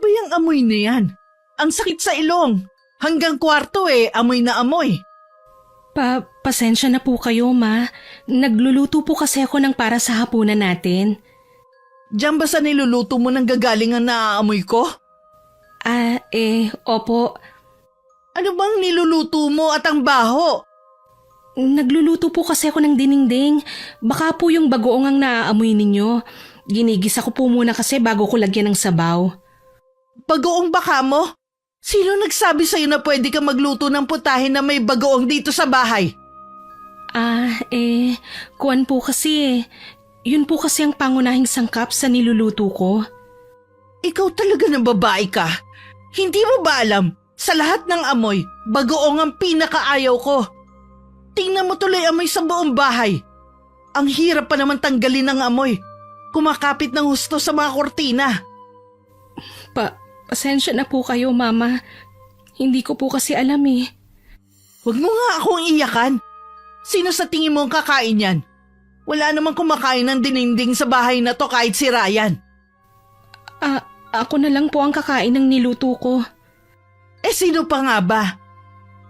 ba yung amoy na yan? Ang sakit sa ilong. Hanggang kwarto amoy na amoy. Pasensya na po kayo, Ma. Nagluluto po kasi ako ng para sa hapunan natin. Diyan ba sa niluluto mo nang gagaling ang naaamoy ko? Opo. Ano bang niluluto mo at ang baho? Nagluluto po kasi ako ng dinengdeng. Baka po yung bagoong ang naaamoy ninyo. Ginigisa ko po muna kasi bago ko lagyan ng sabaw. Bagoong baka mo? Sino nagsabi sa'yo na pwede ka magluto ng putahe na may bagoong dito sa bahay? Kuwan po kasi. Yun po kasi ang pangunahing sangkap sa niluluto ko. Ikaw talaga na babae ka. Hindi mo ba alam, sa lahat ng amoy, bagoong ang pinakaayaw ko. Tingnan mo tuloy amoy sa buong bahay. Ang hirap pa naman tanggalin ng amoy. Kumakapit ng husto sa mga kortina. Pasensya na po kayo, Mama. Hindi ko po kasi alam eh. Huwag mo nga akong iyakan. Sino sa tingin mo ang kakain yan? Wala namang kumakain ng dininding sa bahay na to kahit si Ryan. Ako na lang po ang kakain ng niluto ko. Sino pa nga ba?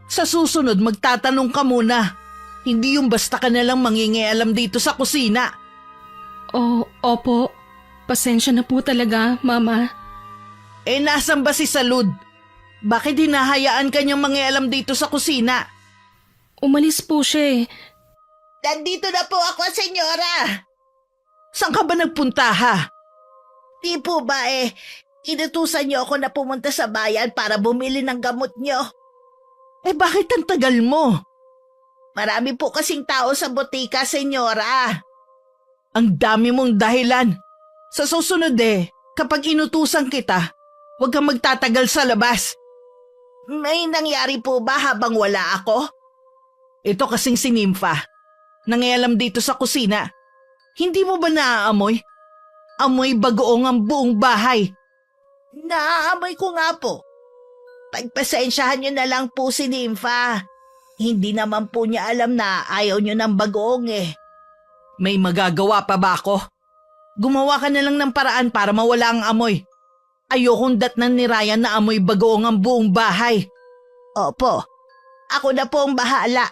Sa susunod magtatanong ka muna. Hindi yung basta ka nalang mangingialam dito sa kusina. Opo. Pasensya na po talaga, Mama. Nasan ba si Salud? Bakit hinahayaan ka niyang mangialam dito sa kusina? Umalis po siya eh. Nandito na po ako, senyora. Saan ka ba nagpunta ha? Di po ba inutusan niyo ako na pumunta sa bayan para bumili ng gamot niyo? Bakit ang tagal mo? Marami po kasing tao sa botika, senyora. Ang dami mong dahilan. Sa susunod kapag inutusan kita, huwag kang magtatagal sa labas. May nangyari po ba habang wala ako? Ito kasing si Nympha. Nangialam dito sa kusina. Hindi mo ba naaamoy? Amoy bagoong ang buong bahay. Naaamoy ko nga po. Pagpasensyahan niyo na lang po si Nympha. Hindi naman po niya alam na ayaw niyo ng bagoong May magagawa pa ba ako? Gumawa ka na lang ng paraan para mawala ang amoy. Ayokong datnan ni Ryan na amoy bagoong ang buong bahay. Opo, ako na po ang bahala.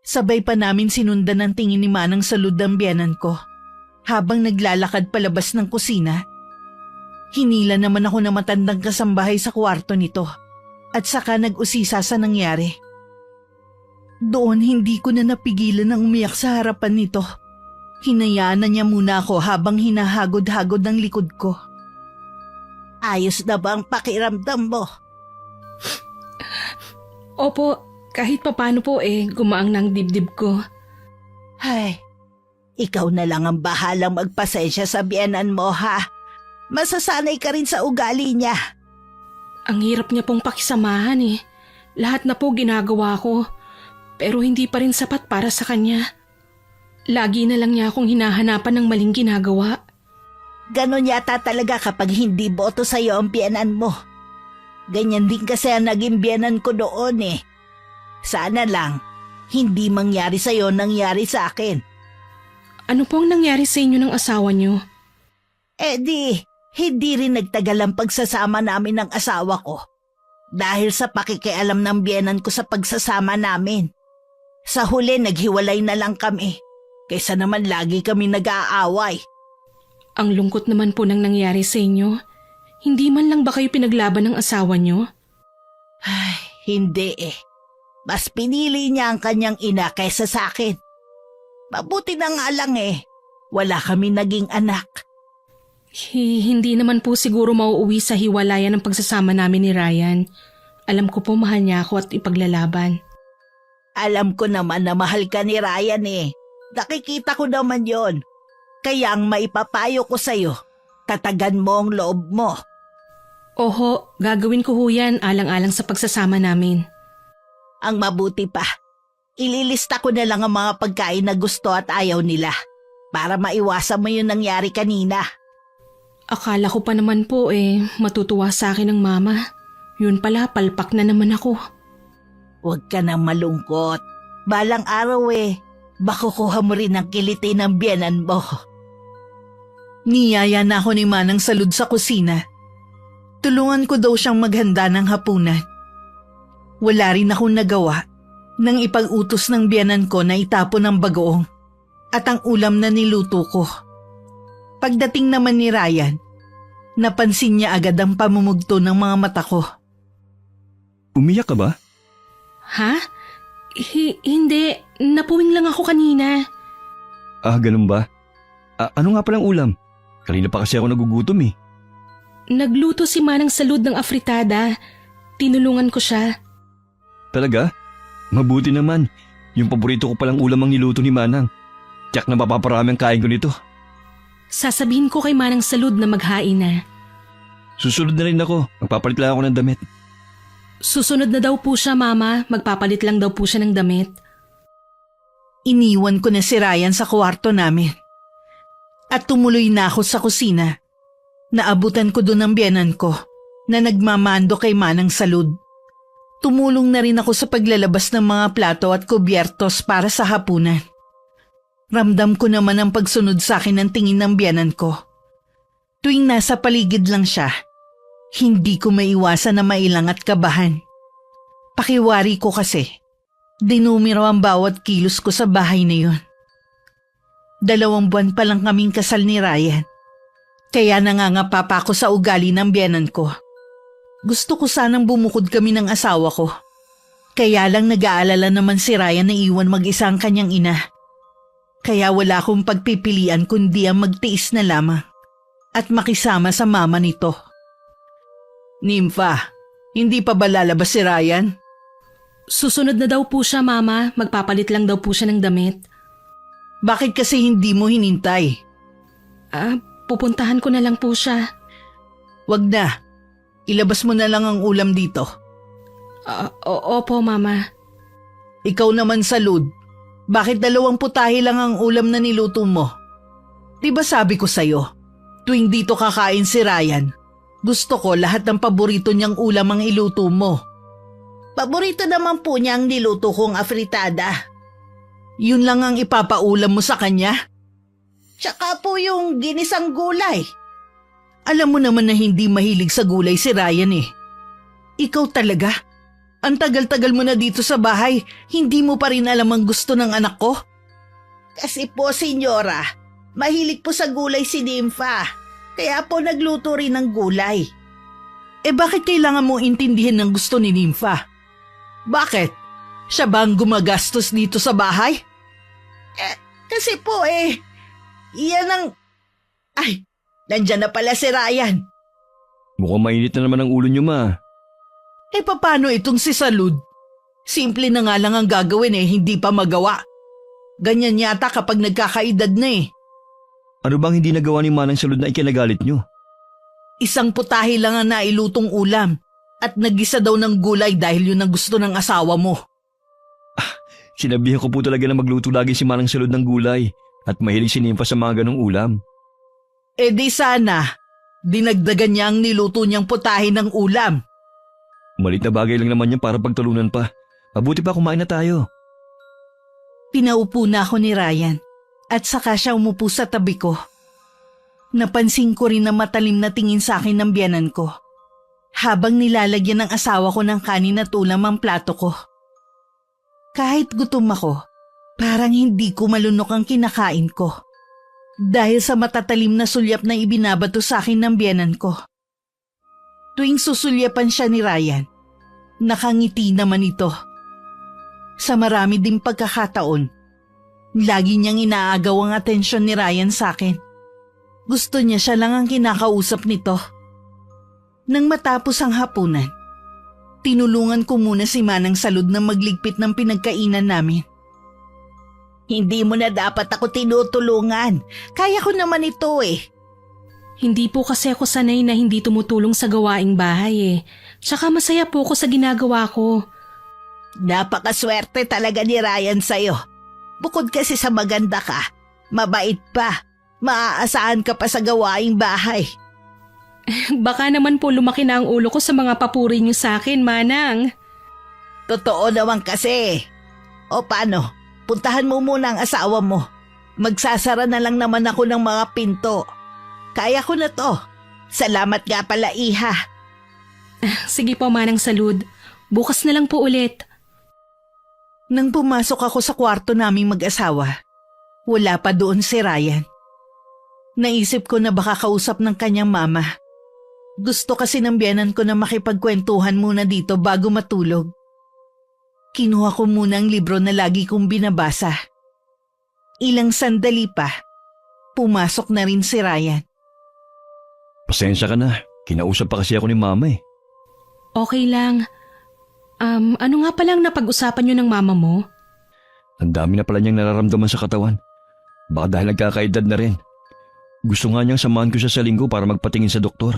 Sabay pa namin sinundan ng tingin ni Manang Salud ang biyanan ko. Habang naglalakad palabas ng kusina, hinila naman ako na matandang kasambahay sa kwarto nito at saka nag-usisa sa nangyari. Doon hindi ko na napigilan ng umiyak sa harapan nito. Hinayaan na niya muna ako habang hinahagod-hagod ang likod ko. Ayos na ba ang pakiramdam mo? Opo, kahit papano po gumaang ng dibdib ko. Ay, ikaw na lang ang bahalang magpasensya sa biyenan mo ha. Masasanay ka rin sa ugali niya. Ang hirap niya pong pakisamahan eh. Lahat na po ginagawa ko. Pero hindi pa rin sapat para sa kanya. Lagi na lang niya akong hinahanapan ng maling ginagawa. Ganon yata talaga kapag hindi boto sa'yo ang biyenan mo. Ganyan din kasi ang naging biyenan ko doon Sana lang, hindi mangyari sa'yo nangyari sa akin. Ano po ang nangyari sa inyo ng asawa niyo? Hindi rin nagtagal ang pagsasama namin ng asawa ko. Dahil sa pakikialam ng biyenan ko sa pagsasama namin. Sa huli naghiwalay na lang kami. Kaysa naman lagi kami nag-aaway. Ang lungkot naman po nang nangyari sa inyo. Hindi man lang ba kayo pinaglaban ng asawa niyo? Ay, hindi Mas pinili niya ang kanyang ina kaysa sa akin. Mabuti na nga lang wala kami naging anak. Hindi naman po siguro mauuwi sa hiwalayan ng pagsasama namin ni Ryan. Alam ko po mahal niya ako at ipaglalaban. Alam ko naman na mahal ka ni Ryan Nakikita ko naman yon. Kaya ang maipapayo ko sa'yo, tatagan mo ang loob mo. Oho, gagawin ko yan alang-alang sa pagsasama namin. Ang mabuti pa, ililista ko na lang ang mga pagkain na gusto at ayaw nila para maiwasan mo yung nangyari kanina. Akala ko pa naman po matutuwa sa akin ng mama. Yun pala, palpak na naman ako. Huwag ka nang malungkot. Balang araw makukuha mo rin ang kiliti ng biyenan mo. Niyaya na ako ni Manang Salud sa kusina Tulungan ko daw siyang maghanda ng hapunan. Wala rin akong nagawa nang ipag-utos ng biyanan ko na itapon ang bagoong at ang ulam na niluto ko. Pagdating naman ni Ryan, napansin niya agad ang pamumugto ng mga mata ko. Umiyak ka ba? Ha? Hindi. Napuwing lang ako kanina. Ganun ba? Ano nga palang ulam? Kanina pa kasi ako nagugutom eh. Nagluto si Manang Salud ng afritada. Tinulungan ko siya. Talaga? Mabuti naman. Yung paborito ko palang ulam ang niluto ni Manang. Tiyak na mapaparami ang kain ko nito. Sasabihin ko kay Manang Salud na maghain na. Susunod na rin ako. Magpapalit lang ako ng damit. Susunod na daw po siya, Mama. Magpapalit lang daw po siya ng damit. Iniwan ko na si Ryan sa kwarto namin. At tumuloy na ako sa kusina. Naabutan ko doon ang biyanan ko na nagmamando kay Manang Salud. Tumulong na rin ako sa paglalabas ng mga plato at kubyertos para sa hapunan. Ramdam ko naman ang pagsunod sa akin ng tingin ng biyanan ko. Tuwing nasa paligid lang siya, hindi ko maiwasan na mailang at kabahan. Pakiwari ko kasi, dinumero ang bawat kilos ko sa bahay na yun. 2 buwan pa lang kaming kasal ni Ryan, kaya nangangapa pa ako sa ugali ng biyanan ko. Gusto ko sanang bumukod kami ng asawa ko. Kaya lang nag-aalala naman si Ryan na iwan mag-isa ang kanyang ina. Kaya wala akong pagpipilian kundi ang magtiis na lamang at makisama sa mama nito. Nympha, hindi pa ba lalabas si Ryan? Susunod na daw po siya, Mama. Magpapalit lang daw po siya ng damit. Bakit kasi hindi mo hinintay? Pupuntahan ko na lang po siya. Wag na. Ilabas mo na lang ang ulam dito. Opo, Mama. Ikaw naman, Salud. Bakit 2 putahe lang ang ulam na niluto mo? Di ba sabi ko sa'yo, tuwing dito kakain si Ryan, gusto ko lahat ng paborito niyang ulam ang iluto mo. Paborito naman po niya ang niluto kong afritada. Yun lang ang ipapaulam mo sa kanya? Tsaka po yung ginisang gulay. Alam mo naman na hindi mahilig sa gulay si Ryan eh. Ikaw talaga? Ang tagal-tagal mo na dito sa bahay, hindi mo pa rin alam ang gusto ng anak ko? Kasi po, senyora, mahilig po sa gulay si Nympha. Kaya po nagluto rin ng gulay. Bakit kailangan mo intindihin ng gusto ni Nympha? Bakit? Siya ba ang gumagastos dito sa bahay? Kasi po iyan ang... Ay, nandyan na pala si Ryan. Mukhang mainit na naman ang ulo niyo, Ma. Paano itong si Salud? Simple na nga lang ang gagawin hindi pa magawa. Ganyan yata kapag nagkakaedad na Ano bang hindi nagawa ni Manang Salud na ikinagalit niyo? Isang putahe lang ang nailutong ulam at nagisa daw ng gulay dahil yun ang gusto ng asawa mo. Sinabihan ko po talaga na magluto lagi si Manang Salud ng gulay at mahilig si Nympha sa mga ganong ulam. Di sana, dinagdagan niya ang niluto niyang putahe ng ulam. Malit na bagay lang naman yan para pagtulunan pa. Mabuti pa kumain na tayo. Pinaupo na ako ni Ryan at saka siya umupo sa tabi ko. Napansin ko rin na matalim na tingin sa akin ng biyanan ko habang nilalagyan ng asawa ko ng kanin at ulam ang plato ko. Kahit gutom ako, parang hindi ko malunok ang kinakain ko dahil sa matatalim na sulyap na ibinabato sa akin ng biyanan ko. Tuwing susulyapan siya ni Ryan, nakangiti naman ito. Sa marami ding pagkakataon, lagi niyang inaagaw ang atensyon ni Ryan sa akin. Gusto niya siya lang ang kinakausap nito. Nang matapos ang hapunan, tinulungan ko muna si Manang Salud na magligpit ng pinagkainan namin. Hindi mo na dapat ako tinutulungan. Kaya ko naman ito Hindi po kasi ako sanay na hindi tumutulong sa gawaing bahay Tsaka masaya po ako sa ginagawa ko. Napakaswerte talaga ni Ryan sa'yo. Bukod kasi sa maganda ka, mabait pa, maaasahan ka pa sa gawaing bahay. Baka naman po lumaki na ang ulo ko sa mga papuri niyo sa akin, Manang. Totoo naman kasi. O paano, puntahan mo muna ang asawa mo. Magsasara na lang naman ako ng mga pinto. Kaya ko na to. Salamat nga pala, Iha. Sige po, Manang Salud. Bukas na lang po ulit. Nang pumasok ako sa kwarto naming mag-asawa, wala pa doon si Ryan. Naisip ko na baka kausap ng kanyang mama. Gusto kasi ng biyanan ko na makipagkwentuhan muna dito bago matulog. Kinuha ko muna ang libro na lagi kong binabasa. Ilang sandali pa, pumasok na rin si Ryan. Pasensya ka na. Kinausap pa kasi ako ni mama eh. Okay lang. Ano nga palang napag-usapan niyo ng mama mo? Ang dami na pala niyang nararamdaman sa katawan. Baka dahil nagkakaedad na rin. Gusto nga niyang samahan ko siya sa linggo para magpatingin sa doktor.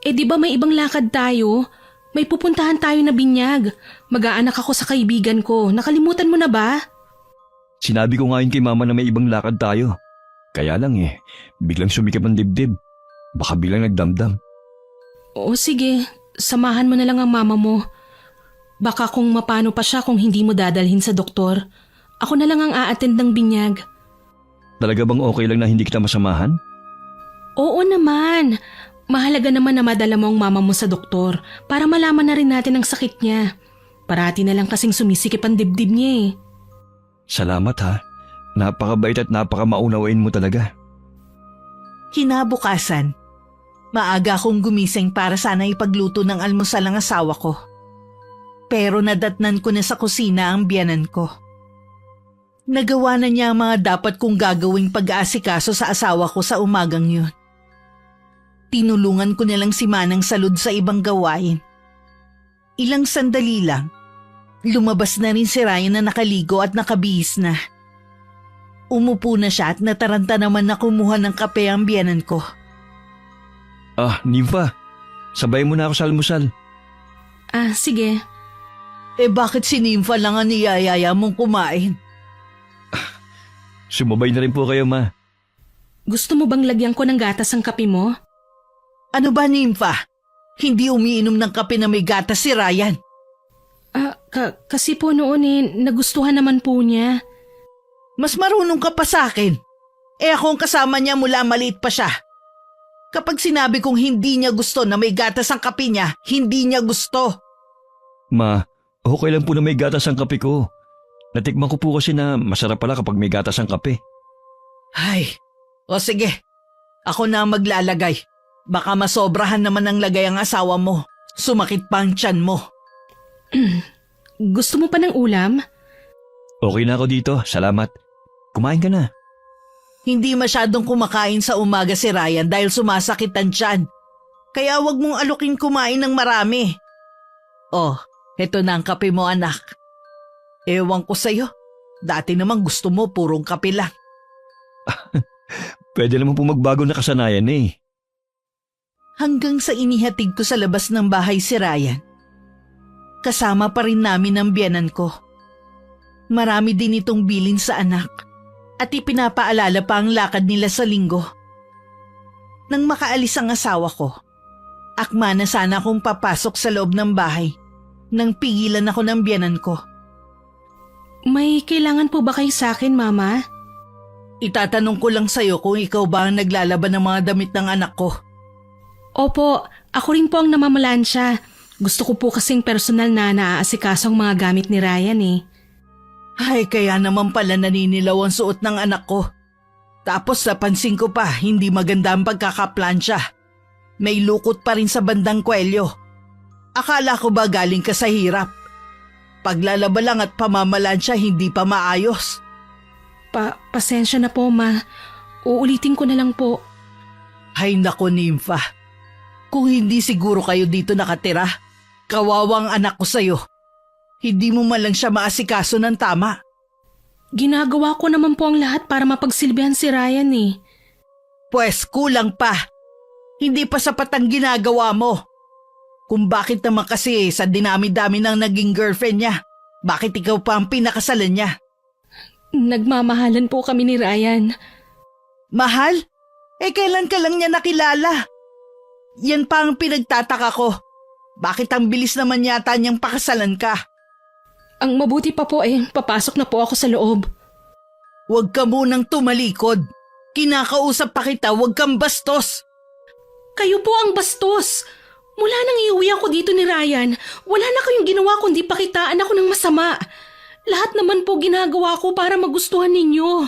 Eh di ba may ibang lakad tayo? May pupuntahan tayo na binyag. Mag-aanak ako sa kaibigan ko. Nakalimutan mo na ba? Sinabi ko nga yun kay mama na may ibang lakad tayo. Kaya lang biglang sumikip ang dibdib. Baka bilang nagdamdam. Oo sige, samahan mo na lang ang mama mo. Baka kung mapano pa siya kung hindi mo dadalhin sa doktor. Ako na lang ang a-attend ng binyag. Talaga bang okay lang na hindi kita masamahan? Oo naman. Mahalaga naman na madala mo ang mama mo sa doktor para malaman na rin natin ang sakit niya. Parati na lang kasing sumisikip ang dibdib niya eh. Salamat ha. Napakabait at napakamaunawain mo talaga. Kinabukasan, maaga akong gumising para sana ipagluto ng almusal ang asawa ko. Pero nadatnan ko na sa kusina ang biyanan ko. Nagawa na niya ang mga dapat kong gagawing pag-aasikaso sa asawa ko sa umagang yun. Tinulungan ko na lang si Manang Salud sa ibang gawain. Ilang sandali lang, lumabas na rin si Ryan na nakaligo at nakabihis na. Umupo na siya at nataranta naman na kumuha ng kape ang biyanan ko. Nympha, sabay mo na ako sa almusal. Sige. Bakit si Nympha lang ang niyayaya mong kumain? Sumabay na rin po kayo ma. Gusto mo bang lagyan ko ng gatas ang kape mo? Ano ba, Nympha? Hindi umiinom ng kape na may gatas si Ryan. Kasi po noon nagustuhan naman po niya. Mas marunong ka pa sa akin. Akong kasama niya mula maliit pa siya. Kapag sinabi kong hindi niya gusto na may gatas ang kape niya, hindi niya gusto. Ma, okay lang po na may gatas ang kape ko. Natikman ko po kasi na masarap pala kapag may gatas ang kape. Ay, o sige. Ako na ang maglalagay. Baka masobrahan naman ang lagay ang asawa mo. Sumakit pa ang tiyan mo. Gusto mo pa ng ulam? Okay na ako dito, salamat. Kumain ka na. Hindi masyadong kumakain sa umaga si Ryan dahil sumasakit ang tiyan. Kaya wag mong alukin kumain ng marami. Oh, eto na ang kape mo anak. Ewan ko sa'yo. Dati naman gusto mo purong kape lang. Pwede naman po magbago na kasanayan eh. Hanggang sa inihatid ko sa labas ng bahay si Ryan. Kasama pa rin namin ang biyanan ko. Marami din itong bilin sa anak at ipinapaalala pa ang lakad nila sa linggo. Nang makaalis ang asawa ko, akma na sana akong papasok sa loob ng bahay nang pigilan ako ng biyanan ko. May kailangan po ba kayo sa akin, Mama? Itatanong ko lang sa'yo kung ikaw ba ang naglalaban ng mga damit ng anak ko. Opo, ako rin po ang namamalansya. Gusto ko po kasing personal na naaasikaso ang mga gamit ni Ryan eh. Ay, kaya naman pala naninilaw ang suot ng anak ko. Tapos napansin ko pa, hindi maganda ang pagkakaplansya. May lukot pa rin sa bandang kwelyo. Akala ko ba galing ka sa hirap? Paglalaba lang at pamamalansya hindi pa maayos. Pasensya na po, Ma. Uulitin ko na lang po. Ay nako, Nympha. Kung hindi siguro kayo dito nakatira, kawawang anak ko sa'yo. Hindi mo man lang siya maasikaso ng tama. Ginagawa ko naman po ang lahat para mapagsilbihan si Ryan eh. Pwes kulang pa. Hindi pa sapat ang ginagawa mo. Kung bakit naman kasi sa dinami-dami ng naging girlfriend niya, bakit ikaw pa ang pinakasalan niya? Nagmamahalan po kami ni Ryan. Mahal? Kailan ka lang niya nakilala? Yan pa ang pinagtataka ko. Bakit ang bilis naman yata niyang pakasalan ka? Ang mabuti pa po papasok na po ako sa loob. Huwag ka munang tumalikod. Kinakausap pa kita, huwag kang bastos. Kayo po ang bastos. Mula nang iuwi ako dito ni Ryan, wala na kayong ginawa kundi pakitaan ako ng masama. Lahat naman po ginagawa ko para magustuhan ninyo.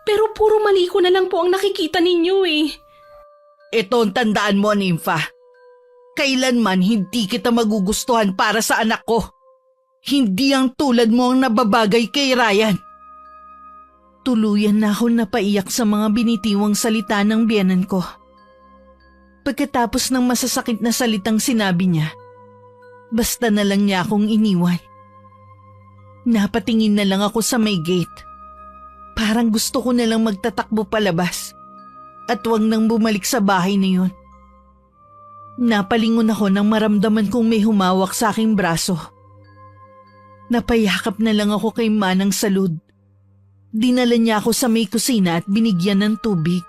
Pero puro mali ko na lang po ang nakikita ninyo eh. Ito ang tandaan mo, Nympha. Kailanman hindi kita magugustuhan para sa anak ko. Hindi ang tulad mo ang nababagay kay Ryan. Tuluyan na ako napaiyak sa mga binitiwang salita ng biyenan ko. Pagkatapos ng masasakit na salitang sinabi niya, basta na lang niya akong iniwan. Napatingin na lang ako sa may gate. Parang gusto ko na lang magtatakbo palabas at wag nang bumalik sa bahay na yun. Napalingon ako nang maramdaman kong may humawak sa aking braso. Napayakap na lang ako kay Manang Salud. Dinala niya ako sa may kusina at binigyan ng tubig.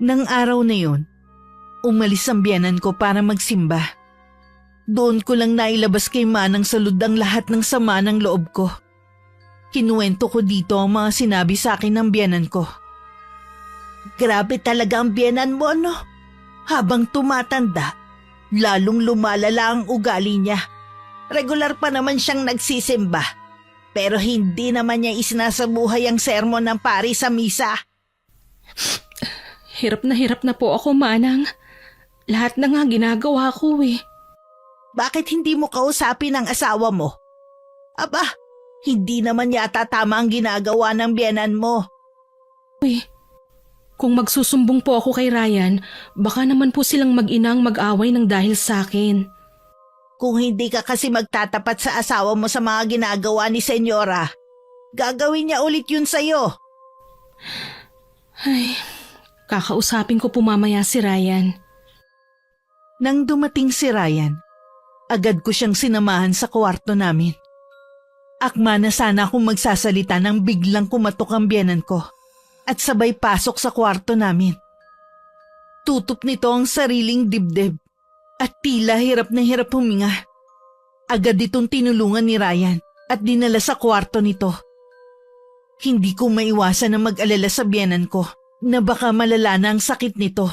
Nang araw na yun, umalis ang biyenan ko para magsimba. Doon ko lang nailabas kay Manang Salud ang lahat ng sama ng loob ko. Kinuwento ko dito ang mga sinabi sa akin ng biyenan ko. Grabe talaga ang biyenan mo, no? Habang tumatanda, lalong lumalala ang ugali niya. Regular pa naman siyang nagsisimba. Pero hindi naman niya isinasabuhay ang sermon ng pari sa misa. Hirap na po ako, Manang. Lahat na nga ginagawa ko eh. Bakit hindi mo kausapin ang asawa mo? Aba, hindi naman yata tama ang ginagawa ng biyenan mo. Kung magsusumbong po ako kay Ryan, baka naman po silang mag-inang mag-away ng dahil sa akin. Kung hindi ka kasi magtatapat sa asawa mo sa mga ginagawa ni Senyora, gagawin niya ulit yun sa'yo. Ay, kakausapin ko po mamaya si Ryan. Nang dumating si Ryan, agad ko siyang sinamahan sa kwarto namin. Akma na sana akong magsasalita nang biglang kumatok ang biyenan ko at sabay pasok sa kwarto namin. Tutup nito ang sariling dibdib at tila hirap na hirap huminga. Agad itong tinulungan ni Ryan at dinala sa kwarto nito. Hindi ko maiwasan na mag-alala sa biyenan ko na baka malala na ang sakit nito.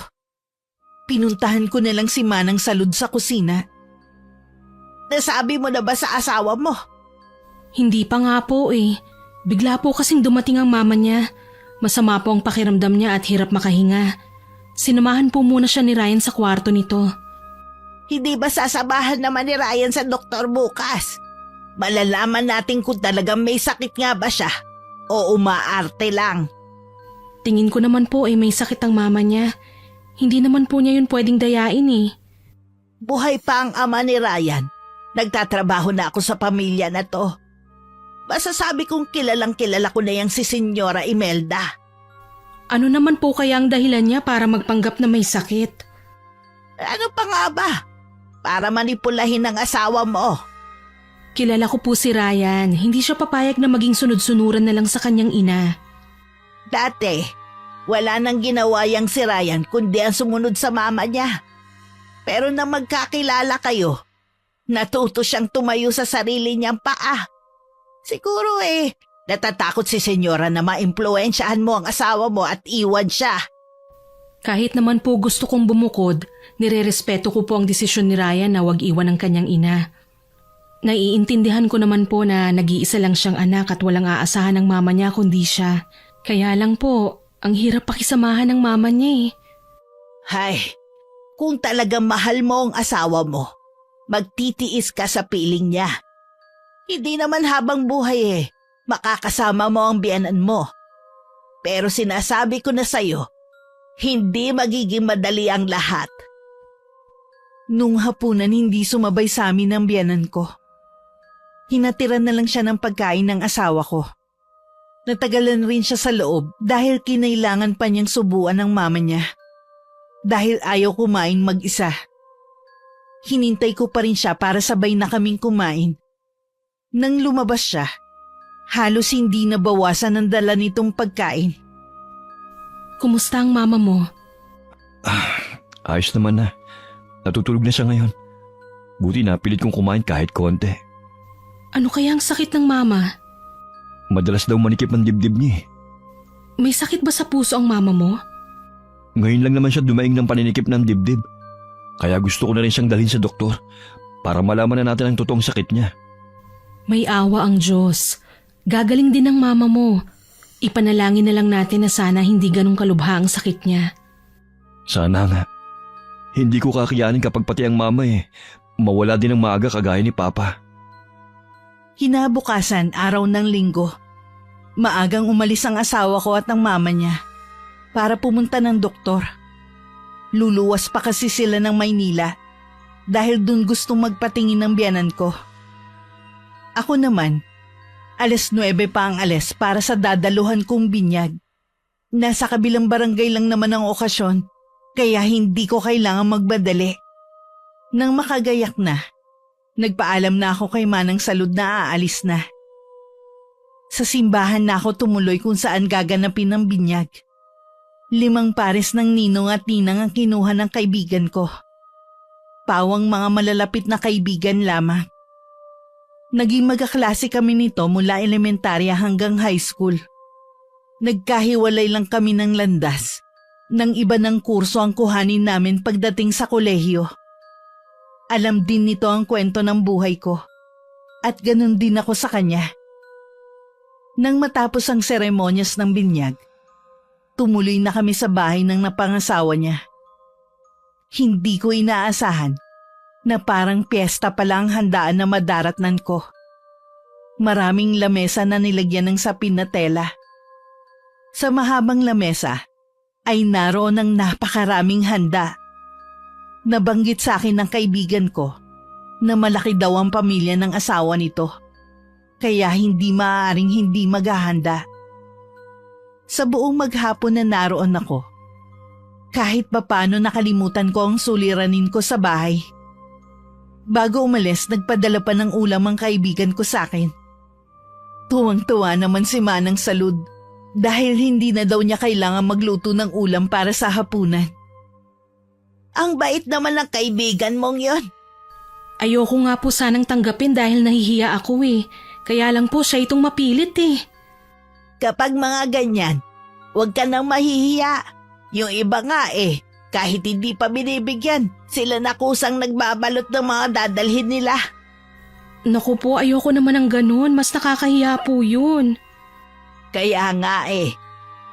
Pinuntahan ko na lang si Manang Salud sa kusina. Nasabi mo na ba sa asawa mo? Hindi pa nga po eh. Bigla po kasing dumating ang mama niya. Masama po ang pakiramdam niya at hirap makahinga. Sinamahan po muna siya ni Ryan sa kwarto nito. Hindi ba sasabahan naman ni Ryan sa doktor bukas? Malalaman natin kung talagang may sakit nga ba siya o umaarte lang. Tingin ko naman po may sakit ang mama niya. Hindi naman po niya yun pwedeng dayain eh. Buhay pa ang ama ni Ryan. Nagtatrabaho na ako sa pamilya na to. Masasabi kong kilalang kilala ko na yang si Senyora Imelda. Ano naman po kaya ang dahilan niya para magpanggap na may sakit? Ano pa nga ba? Para manipulahin ng asawa mo. Kilala ko po si Ryan. Hindi siya papayag na maging sunod-sunuran na lang sa kanyang ina. Dati, wala nang ginawa yang si Ryan kundi ang sumunod sa mama niya. Pero nang magkakilala kayo, natuto siyang tumayo sa sarili niyang paa. Siguro natatakot si Senyora na maimpluwensyahan mo ang asawa mo at iwan siya. Kahit naman po gusto kong bumukod, nirerespeto ko po ang desisyon ni Ryan na wag iwan ang kanyang ina. Naiintindihan ko naman po na nag-iisa lang siyang anak at walang aasahan ng mama niya kundi siya. Kaya lang po, ang hirap pakisamahan ng mama niya eh. Hay, kung talagang mahal mo ang asawa mo, magtitiis ka sa piling niya. Hindi naman habang buhay makakasama mo ang biyenan mo. Pero sinasabi ko na sa'yo, hindi magiging madali ang lahat. Nung hapunan hindi sumabay sa amin ang biyenan ko. Hinatiran na lang siya ng pagkain ng asawa ko. Natagalan rin siya sa loob dahil kinailangan pa niyang subuan ng mama niya. Dahil ayaw kumain mag-isa. Hinintay ko pa rin siya para sabay na kaming kumain. Nang lumabas siya, halos hindi nabawasan ang dala nitong pagkain. Kumusta ang mama mo? Ayos naman na. Natutulog na siya ngayon. Buti napilit kong kumain kahit konti. Ano kaya ang sakit ng mama? Madalas daw manikip ang dibdib niya. May sakit ba sa puso ang mama mo? Ngayon lang naman siya dumaing ng paninikip ng dibdib. Kaya gusto ko na rin siyang dalhin sa doktor para malaman na natin ang totoong sakit niya. May awa ang Diyos. Gagaling din ang mama mo. Ipanalangin na lang natin na sana hindi ganun kalubha ang sakit niya. Sana nga. Hindi ko kakayanin kapag pati ang mama mawala din ng maaga kagaya ni Papa. Hinabukasan, araw ng linggo. Maagang umalis ang asawa ko at ang mama niya para pumunta ng doktor. Luluwas pa kasi sila ng Maynila dahil dun gustong magpatingin ng biyanan ko. Ako naman, 9:00 pa ang alis para sa dadaluhan kong binyag. Nasa kabilang barangay lang naman ang okasyon, kaya hindi ko kailangan magbadali. Nang makagayak na, nagpaalam na ako kay Manang Salud na aalis na. Sa simbahan na ako tumuloy kung saan gaganapin ang binyag. 5 pares ng ninong at ninang ang kinuha ng kaibigan ko. Pawang mga malalapit na kaibigan lamang. Naging magkaklase kami nito mula elementarya hanggang high school. Nagkahiwalay lang kami ng landas. Nang iba ng kurso ang kuhanin namin pagdating sa kolehiyo. Alam din nito ang kwento ng buhay ko. At ganun din ako sa kanya. Nang matapos ang seremonyas ng binyag, tumuloy na kami sa bahay ng napangasawa niya. Hindi ko inaasahan na parang piyesta pala ang handaan na madaratnan ko. Maraming lamesa na nilagyan ng sapin na tela. Sa mahabang lamesa ay naroon ang napakaraming handa. Nabanggit sa akin ng kaibigan ko na malaki daw ang pamilya ng asawa nito. Kaya hindi maaaring hindi maghahanda. Sa buong maghapon na naroon ako, kahit papano nakalimutan ko ang suliranin ko sa bahay. Bago umalis, nagpadala pa ng ulam ang kaibigan ko sa akin. Tuwang-tuwa naman si Manang Salud dahil hindi na daw niya kailangan magluto ng ulam para sa hapunan. Ang bait naman ng kaibigan mong yon. Ayoko nga po sanang tanggapin dahil nahihiya ako Kaya lang po siya itong mapilit Kapag mga ganyan, huwag ka nang mahihiya. Yung iba nga kahit hindi pa binibigyan, sila na kusang nagbabalot ng mga dadalhin nila. Naku po, ayoko naman ng ganun. Mas nakakahiya po yun. Kaya nga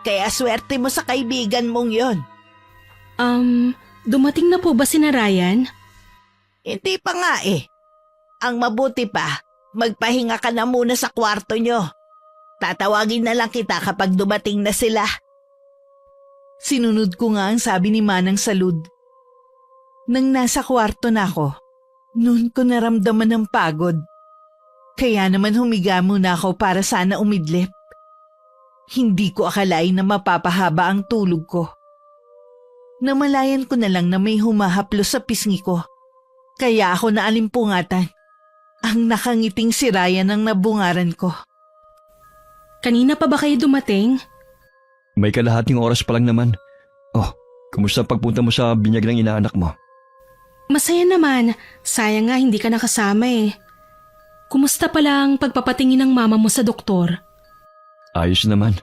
kaya swerte mo sa kaibigan mong yon. Dumating na po ba si Ryan? Hindi pa nga Ang mabuti pa, magpahinga ka na muna sa kwarto nyo. Tatawagin na lang kita kapag dumating na sila. Sinunod ko nga ang sabi ni Manang Salud. Nang nasa kwarto na ako, noon ko naramdaman ng pagod. Kaya naman humiga muna ako para sana umidlip. Hindi ko akalain na mapapahaba ang tulog ko. Namalayan ko na lang na may humahaplos sa pisngi ko. Kaya ako naalimpungatan. Ang nakangiting si Ryan ang nabungaran ko. Kanina pa ba kayo dumating? May kalahating oras pa lang naman. Oh, kumusta pagpunta mo sa binyag ng inaanak mo? Masaya naman. Sayang nga hindi ka nakasama Kumusta pala ang pagpapatingin ng mama mo sa doktor? Ayos naman.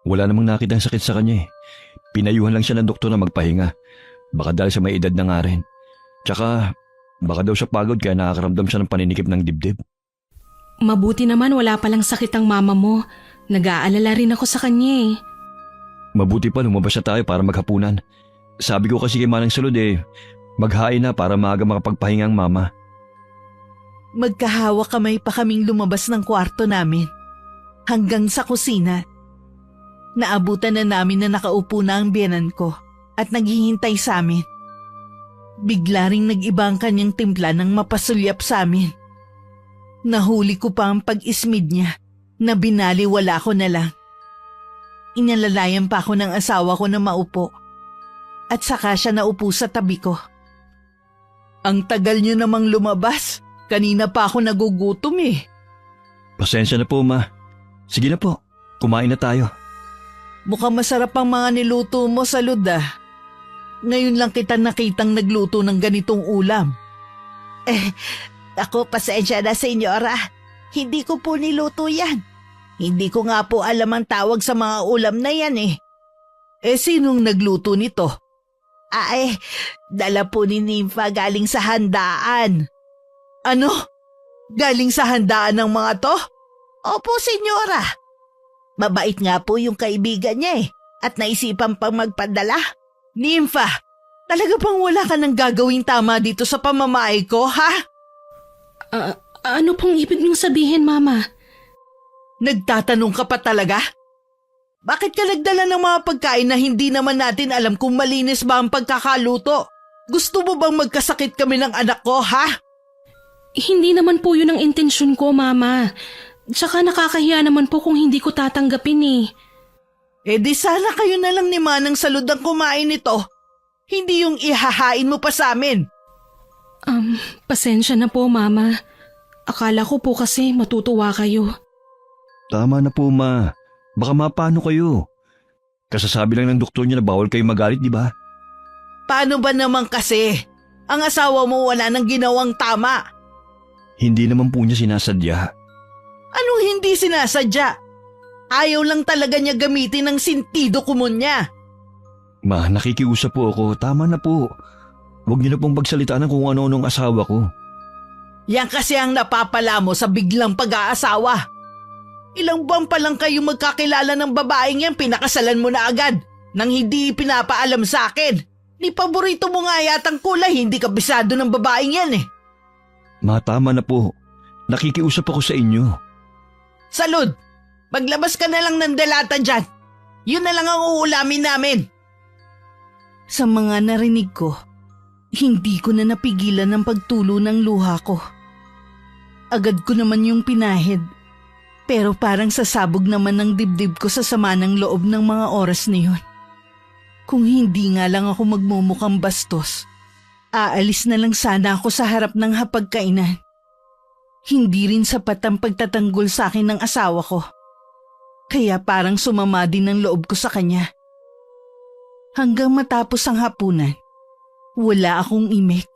Wala namang nakitang sakit sa kanya Pinayuhan lang siya ng doktor na magpahinga. Baka dahil sa may edad na nga rin. Tsaka, baka daw sa pagod kaya nakakaramdam siya ng paninikip ng dibdib. Mabuti naman wala palang sakit ang mama mo. Nag-aalala rin ako sa kanya Mabuti pa lumabas na tayo para maghapunan. Sabi ko kasi kay Manang Salud maghain na para maaga makapagpahinga ang mama. Magkahawa kamay pa kaming lumabas ng kwarto namin. Hanggang sa kusina. Naabutan na namin na nakaupo na ang biyanan ko at naghihintay sa amin. Bigla ring nag-iba ang kanyang timpla nang mapasulyap sa amin. Nahuli ko pa ang pag-ismid niya na binaliwala ko na lang. Inalalayan pa ako ng asawa ko na maupo at saka siya naupo sa tabi ko. Ang tagal niyo namang lumabas. Kanina pa ako nagugutom Pasensya na po, ma. Sige na po, kumain na tayo. Mukhang masarap ang mga niluto mo, Salud Ngayon lang kita nakitang nagluto ng ganitong ulam. Ako, pasensya na, senyora. Hindi ko po niluto yan. Hindi ko nga po alam ang tawag sa mga ulam na yan Sinong nagluto nito? Ay, dala po ni Nympha galing sa handaan. Ano? Galing sa handaan ng mga to? Opo, senyora. Mabait nga po yung kaibigan niya at naisipan pang magpadala. Nympha, talaga bang wala ka nang gagawing tama dito sa pamamahay ko, ha? Ano pong ibig niyong sabihin, Mama? Nagtatanong ka pa talaga? Bakit ka nagdala ng mga pagkain na hindi naman natin alam kung malinis ba ang pagkakaluto? Gusto mo bang magkasakit kami ng anak ko, ha? Hindi naman po yun ang intensyon ko, Mama. Tsaka nakakahiya naman po kung hindi ko tatanggapin eh. Eh di sana kayo na lang ni Manang Salud ang kumain nito. Hindi yung ihahain mo pa sa amin. Pasensya na po, Mama. Akala ko po kasi matutuwa kayo. Tama na po, Ma. Baka mapano kayo. Kasasabi lang ng doktor niya na bawal kayo magalit, di ba? Paano ba naman kasi? Ang asawa mo wala nang ginawang tama. Hindi naman po niya sinasadya. Anong hindi sinasadya? Ayaw lang talaga niya gamitin ang sintido kumun niya. Ma, nakikiusap po ako. Tama na po. Huwag niyo na pong pagsalita ng kung ano-anong asawa ko. Yan kasi ang napapala mo sa biglang pag-aasawa. Ilang buwan pa lang kayo magkakilala ng babaeng yan, pinakasalan mo na agad nang hindi pinapaalam sa akin. Ni paborito mo nga yatang kulay, hindi ka bisado ng babaeng yan eh. Ma, tama na po. Nakikiusap ako sa inyo. Salud, maglabas ka na lang ng delata dyan. Yun na lang ang uulamin namin. Sa mga narinig ko, hindi ko na napigilan ang pagtulo ng luha ko. Agad ko naman yung pinahid. Pero parang sasabog naman ng dibdib ko sa sama ng loob ng mga oras na yun. Kung hindi nga lang ako magmumukhang bastos, aalis na lang sana ako sa harap ng hapagkainan. Hindi rin sapat ang pagtatanggol sa akin ng asawa ko. Kaya parang sumama din ang loob ko sa kanya. Hanggang matapos ang hapunan, wala akong imik.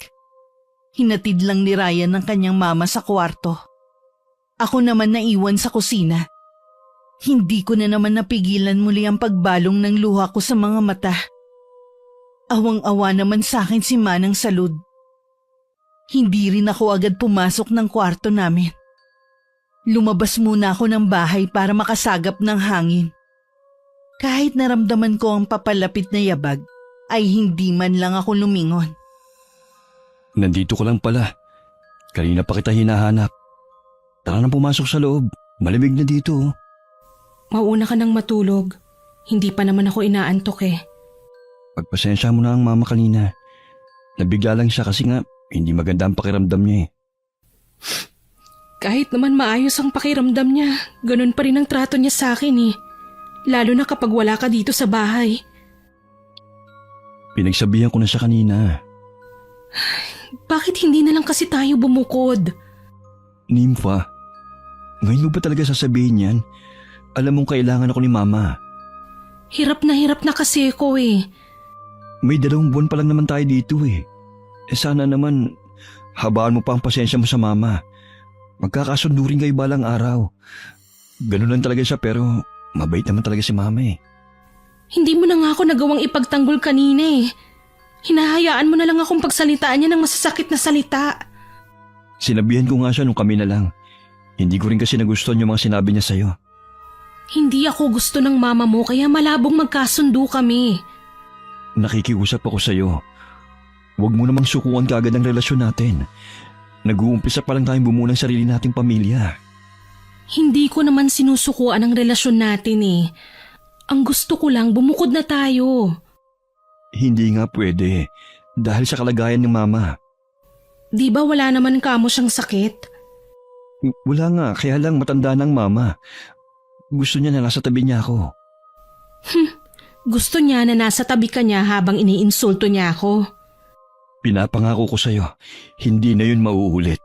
Hinatid lang ni Ryan ng kanyang mama sa kwarto. Ako naman naiwan sa kusina. Hindi ko na naman napigilan muli ang pagbalong ng luha ko sa mga mata. Awang-awa naman sa akin si Manang Salud. Hindi rin ako agad pumasok ng kwarto namin. Lumabas muna ako ng bahay para makasagap ng hangin. Kahit naramdaman ko ang papalapit na yabag, ay hindi man lang ako lumingon. Nandito ko lang pala. Kanina pa kita hinahanap. Tara na pumasok sa loob. Malamig na dito. Mauna ka nang matulog. Hindi pa naman ako inaantok eh. Pagpasensya mo na ang mama kanina. Nabigla lang siya kasi nga hindi maganda ang pakiramdam niya eh. Kahit naman maayos ang pakiramdam niya, ganun pa rin ang trato niya sa akin eh. Lalo na kapag wala ka dito sa bahay. Pinagsabihan ko na siya kanina. Bakit hindi na lang kasi tayo bumukod? Nympha, ngayon mo ba talaga sasabihin yan? Alam mong kailangan ako ni mama. Hirap na kasi ako eh. May 2 buwan pa lang naman tayo dito eh. Sana naman, habaan mo pa ang pasensya mo sa mama. Magkakasundo rin kayo balang araw. Ganun lang talaga siya pero mabait naman talaga si mama eh. Hindi mo na nga ako nagawang ipagtanggol kanina eh. Hinahayaan mo na lang akong pagsalitaan niya ng masasakit na salita. Sinabihan ko nga siya nung kami na lang. Hindi ko rin kasi nagustuhan yung mga sinabi niya sa'yo. Hindi ako gusto ng mama mo kaya malabong magkasundo kami. Nakikiusap ako sa'yo. Huwag mo namang sukuan kaagad ang relasyon natin. Nag-uumpisa pa lang tayong bumuo ng sarili nating pamilya. Hindi ko naman sinusukuan ang relasyon natin eh. Ang gusto ko lang bumukod na tayo. Hindi nga pwede. Dahil sa kalagayan ng mama. Di ba wala naman kamo siyang sakit? Wala nga, kaya lang matanda ng mama. Gusto niya na nasa tabi niya ako. Gusto niya na nasa tabi ka niya habang iniinsulto niya ako. Pinapangako ko sa'yo, hindi na yun mauulit.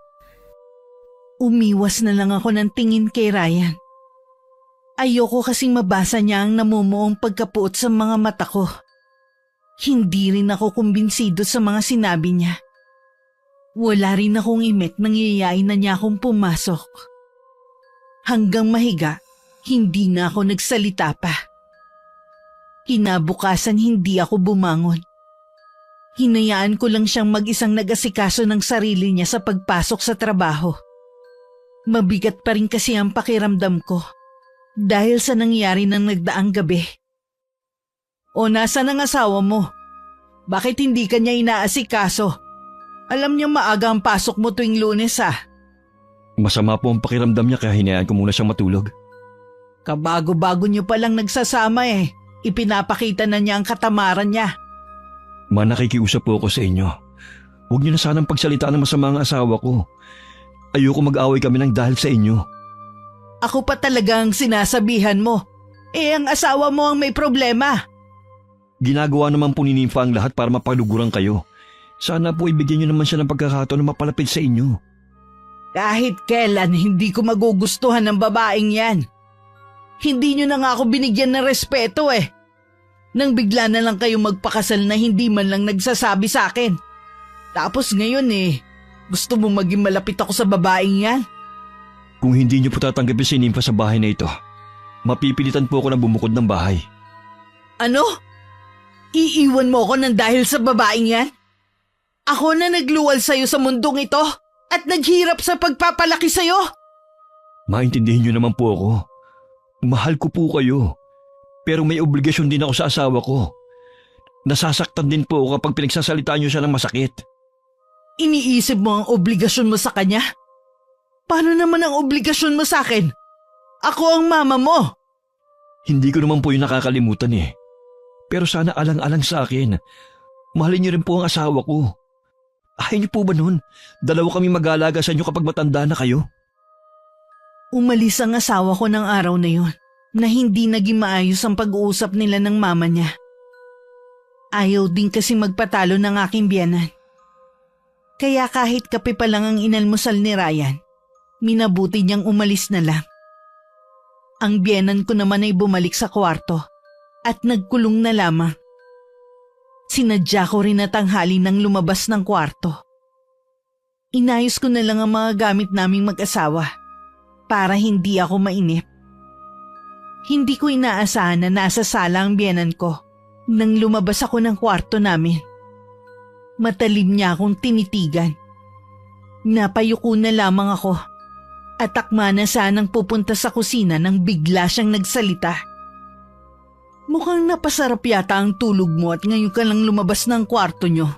Umiwas na lang ako ng tingin kay Ryan. Ayoko kasing mabasa niya ang namumuong pagkapuot sa mga mata ko. Hindi rin ako kumbinsido sa mga sinabi niya. Wala rin akong imik nang yayain na niya akong pumasok. Hanggang mahiga, hindi na ako nagsalita pa. Kinabukasan hindi ako bumangon. Hinayaan ko lang siyang mag-isang nag-asikaso ng sarili niya sa pagpasok sa trabaho. Mabigat pa rin kasi ang pakiramdam ko dahil sa nangyari ng nagdaang gabi. O nasaan ang asawa mo? Bakit hindi ka niya inaasikaso? Alam niya maaga ang pasok mo tuwing Lunes Masama po ang pakiramdam niya kaya hinayaan ko muna siyang matulog. Kabago-bago niyo palang nagsasama Ipinapakita na niya ang katamaran niya. Nakikiusap po ako sa inyo. Huwag niyo na sanang pagsalitaan ng masama ang asawa ko. Ayoko mag-away kami ng dahil sa inyo. Ako pa talagang sinasabihan mo. Ang asawa mo ang may problema. Ginagawa naman po ni Nympha ang lahat para mapaluguran kayo. Sana po ibigyan niyo naman siya ng pagkakataon na mapalapit sa inyo. Kahit kailan hindi ko magugustuhan ng babaeng yan. Hindi niyo na nga ako binigyan ng respeto Nang bigla na lang kayo magpakasal na hindi man lang nagsasabi sa akin. Tapos ngayon gusto mo maging malapit ako sa babaeng yan? Kung hindi niyo po tatanggapin si Nympha sa bahay na ito, mapipilitan po ako na bumukod ng bahay. Ano? Iiwan mo ako ng dahil sa babaeng yan? Ako na nagluwal sa'yo sa mundong ito at naghirap sa pagpapalaki sa'yo? Maintindihin niyo naman po ako. Mahal ko po kayo. Pero may obligasyon din ako sa asawa ko. Nasasaktan din po ako kapag pinagsasalitaan niyo siya ng masakit. Iniisip mo ang obligasyon mo sa kanya? Paano naman ang obligasyon mo sa akin? Ako ang mama mo. Hindi ko naman po yung nakakalimutan Pero sana alang-alang sa akin. Mahalin niyo rin po ang asawa ko. Ayaw niyo po ba nun? Dalawa kami mag-aalaga sa inyo kapag matanda na kayo. Umalis ang asawa ko ng araw na yun na hindi naging maayos ang pag-uusap nila ng mama niya. Ayaw din kasi magpatalo ng aking biyanan. Kaya kahit kape pa lang ang inalmusal ni Ryan, minabuti niyang umalis na lang. Ang biyanan ko naman ay bumalik sa kwarto at nagkulong na lamang. Sinadya ko rin na tanghali nang lumabas ng kwarto. Inayos ko na lang ang mga gamit naming mag-asawa para hindi ako mainip. Hindi ko inaasahan na nasa sala ang biyanan ko nang lumabas ako ng kwarto namin. Matalim niya akong tinitigan. Napayuko na lamang ako at akma na sanang pupunta sa kusina nang bigla siyang nagsalita. Mukhang napasarap yata ang tulog mo at ngayon ka lang lumabas ng kwarto niyo.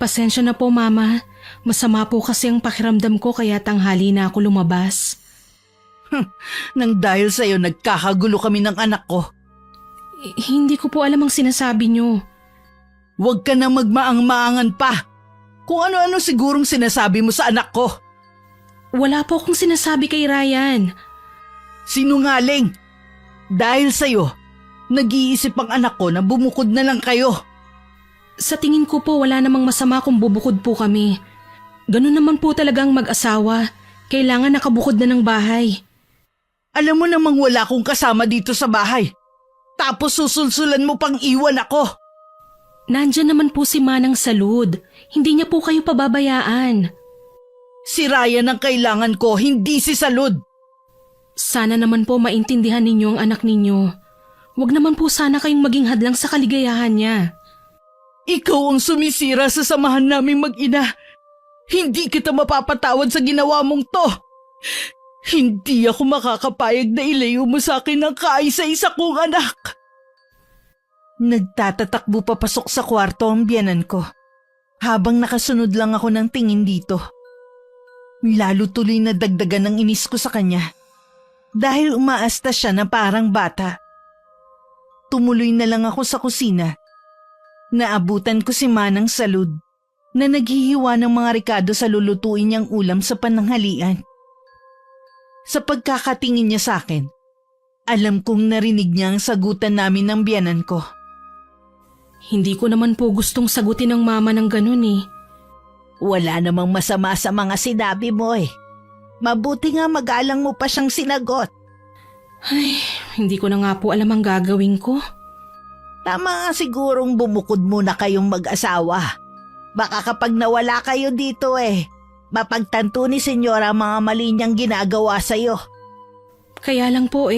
Pasensya na po, Mama. Masama po kasi ang pakiramdam ko kaya tanghali na ako lumabas. Nang dahil sa'yo nagkakagulo kami ng anak ko. Hindi ko po alam ang sinasabi niyo. Huwag ka na magmaang-maangan pa. Kung ano-ano sigurong sinasabi mo sa anak ko. Wala po akong sinasabi kay Ryan. Sinungaling. Dahil sa'yo, nag-iisip ang anak ko na bumukod na lang kayo. Sa tingin ko po wala namang masama kung bubukod po kami. Ganun naman po talagang mag-asawa. Kailangan nakabukod na ng bahay. Alam mo namang wala akong kasama dito sa bahay. Tapos susulsulan mo pang iwan ako. Nandyan naman po si Manang Salud. Hindi niya po kayo pababayaan. Si Ryan ang kailangan ko, hindi si Salud. Sana naman po maintindihan ninyo ang anak ninyo. Huwag naman po sana kayong maging hadlang sa kaligayahan niya. Ikaw ang sumisira sa samahan naming mag-ina. Hindi kita mapapatawad sa ginawa mong to. Hindi ako makakapayag na ilayo mo sa akin ang kaisa-isa kong anak. Nagtatatakbo papasok sa kwarto ang biyanan ko, habang nakasunod lang ako ng tingin dito. Lalo tuloy na dagdagan ang inis ko sa kanya, dahil umaasta siya na parang bata. Tumuloy na lang ako sa kusina. Naabutan ko si Manang Salud na naghihiwa ng mga rikado sa lulutuin niyang ulam sa pananghalian. Sa pagkakatingin niya sa akin, alam kong narinig niya ang sagutan namin ng biyanan ko. Hindi ko naman po gustong sagutin ng mama ng ganun. Wala namang masama sa mga sinabi mo Mabuti nga magalang mo pa siyang sinagot. Ay, hindi ko na nga po alam ang gagawin ko. Tama nga sigurong bumukod muna kayong mag-asawa. Baka kapag nawala kayo dito mapagtanto ni Senyora ang mga mali niyang ginagawa sa'yo. Kaya lang po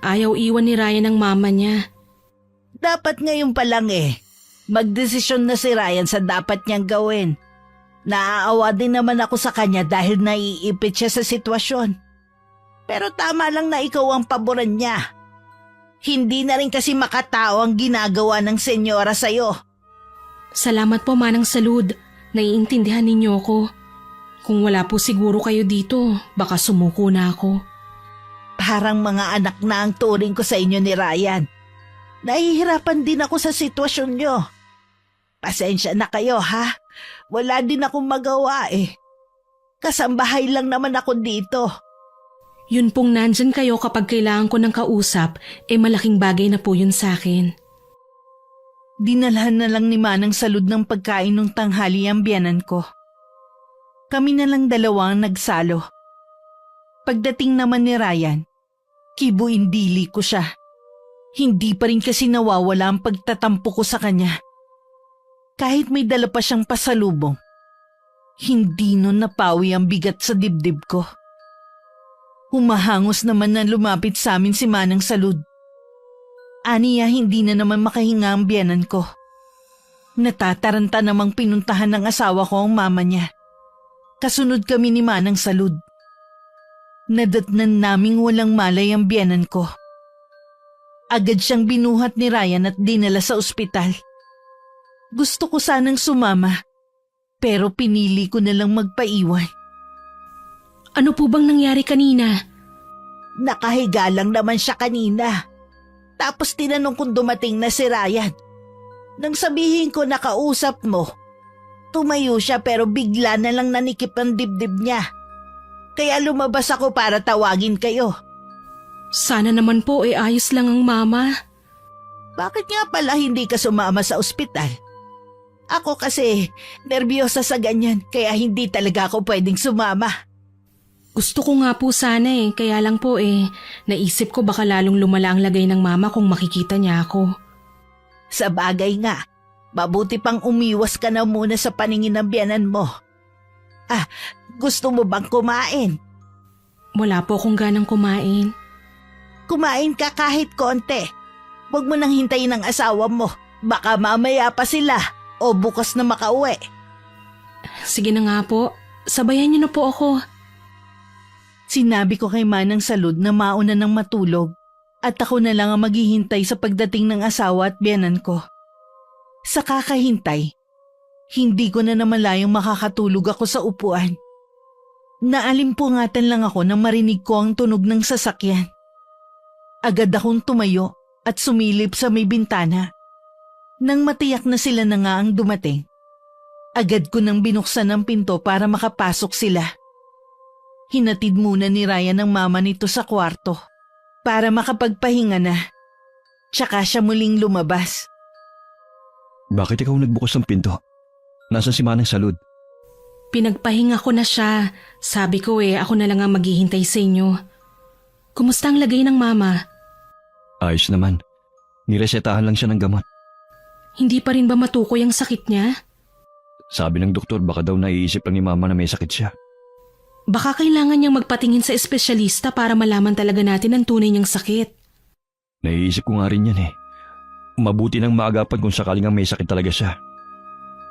ayaw iwan ni Ryan ng mama niya. Dapat ngayon pa lang Magdesisyon na si Ryan sa dapat niyang gawin. Naaawa din naman ako sa kanya dahil naiipit siya sa sitwasyon. Pero tama lang na ikaw ang paboran niya. Hindi na rin kasi makatao ang ginagawa ng senyora sa'yo. Salamat po, Manang Salud. Naiintindihan ninyo ako. Kung wala po siguro kayo dito, baka sumuko na ako. Parang mga anak na ang turing ko sa inyo ni Ryan. Nahihirapan din ako sa sitwasyon niyo. Pasensya na kayo ha. Wala din akong magawa eh. Kasambahay lang naman ako dito. Yun pong nandyan kayo kapag kailangan ko ng kausap, malaking bagay na po yun sa akin. Dinalhan na lang ni Manang Salud ng pagkain nung tanghali ang biyanan ko. Kami na lang dalawa ang nagsalo. Pagdating naman ni Ryan, kibuin dili ko siya. Hindi pa rin kasi nawawala ang pagtatampo ko sa kanya. Kahit may dala pa siyang pasalubong, hindi nun napawi ang bigat sa dibdib ko. Humahangos naman na lumapit sa amin si Manang Salud. Aniya hindi na naman makahinga ang biyanan ko. Natataranta namang pinuntahan ng asawa ko ang mama niya. Kasunod kami ni Manang Salud. Nadatnan naming walang malay ang biyanan ko. Agad siyang binuhat ni Ryan at dinala sa ospital. Gusto ko sanang sumama, pero pinili ko na lang magpaiwan. Ano po bang nangyari kanina? Nakahiga lang naman siya kanina. Tapos tinanong kung dumating na si Ryan. Nang sabihin ko nakausap mo, tumayo siya pero bigla na lang nanikip ang dibdib niya. Kaya lumabas ako para tawagin kayo. Sana naman po ayos lang ang mama. Bakit nga pala hindi ka sumama sa ospital? Ako kasi nerbiyosa sa ganyan kaya hindi talaga ako pwedeng sumama. Gusto ko nga po sana kaya lang po naisip ko baka lalong lumala ang lagay ng mama kung makikita niya ako. Sa bagay nga, mabuti pang umiwas ka na muna sa paningin ng biyanan mo. Gusto mo bang kumain? Wala po akong ganang kumain. Kumain ka kahit konti. Huwag mo nang hintayin ang asawa mo. Baka mamaya pa sila o bukas na makauwi. Sige na nga po, sabayan niyo na po ako. Sinabi ko kay Manang Salud na mauna nang matulog at ako na lang ang maghihintay sa pagdating ng asawa at biyanan ko. Sa kakahintay, hindi ko na namalayang makakatulog ako sa upuan. Naalimpungatan lang ako nang marinig ko ang tunog ng sasakyan. Agad akong tumayo at sumilip sa may bintana. Nang matiyak na sila na nga ang dumating, agad ko nang binuksan ang pinto para makapasok sila. Hinatid muna ni Ryan ang mama nito sa kwarto para makapagpahinga na. Tsaka siya muling lumabas. Bakit ikaw nagbukas ng pinto? Nasaan si Manang Salud? Pinagpahinga ko na siya. Sabi ko ako na lang ang maghihintay sa inyo. Kumusta ang lagay ng mama? Ayos naman. Niresetahan lang siya ng gamot. Hindi pa rin ba matukoy ang sakit niya? Sabi ng doktor baka daw naiisip lang ni mama na may sakit siya. Baka kailangan niyang magpatingin sa espesyalista para malaman talaga natin ang tunay niyang sakit. Naiisip ko nga rin yan Mabuti nang maagapan kung sakaling may sakit talaga siya.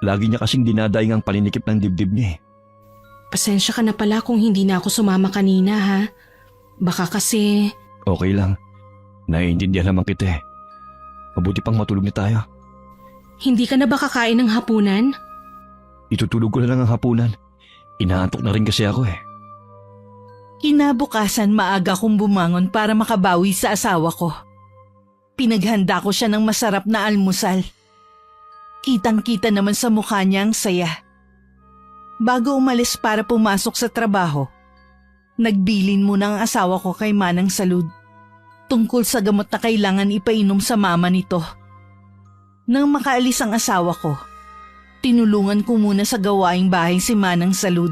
Lagi niya kasing dinadaing ang paninikip ng dibdib niya Pasensya ka na pala kung hindi na ako sumama kanina ha. Baka kasi… Okay lang. Naiintindihan naman kita Mabuti pang matulog na tayo. Hindi ka na ba kakain ng hapunan? Itutulog ko na lang ang hapunan. Inaantok na rin kasi ako Kinabukasan maaga kong bumangon para makabawi sa asawa ko. Pinaghanda ko siya ng masarap na almusal. Kitang-kita naman sa mukha niya ang saya. Bago umalis para pumasok sa trabaho, nagbilin muna ang asawa ko kay Manang Salud tungkol sa gamot na kailangan ipainom sa mama nito. Nang makaalis ang asawa ko, tinulungan ko muna sa gawaing bahay si Manang Salud.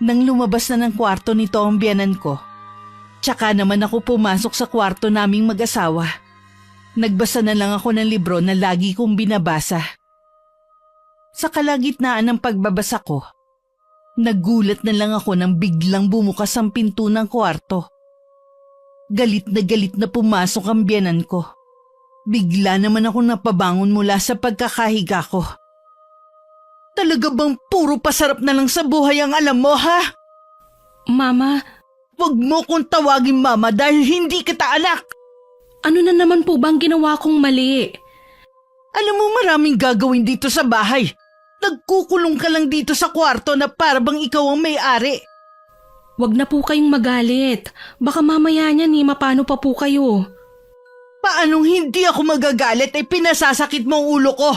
Nang lumabas na ng kwarto nito ang biyanan ko, tsaka naman ako pumasok sa kwarto naming mag-asawa. Nagbasa na lang ako ng libro na lagi kong binabasa. Sa kalagitnaan ng pagbabasa ko, nagulat na lang ako nang biglang bumukas ang pinto ng kwarto. Galit na pumasok ang biyanan ko. Bigla naman ako napabangon mula sa pagkakahiga ko. Talaga bang puro pasarap na lang sa buhay ang alam mo, ha? Mama, Huwag mo kong tawagin mama dahil hindi kita anak. ano na naman po bang ginawa kong mali? Alam mo maraming gagawin dito sa bahay. Nagkukulong ka lang dito sa kwarto na para bang ikaw ang may-ari. Wag na po kayong magalit. Baka mamaya niyan mapano pa po kayo. Paanong hindi ako magagalit ay pinasasakit mo ang ulo ko?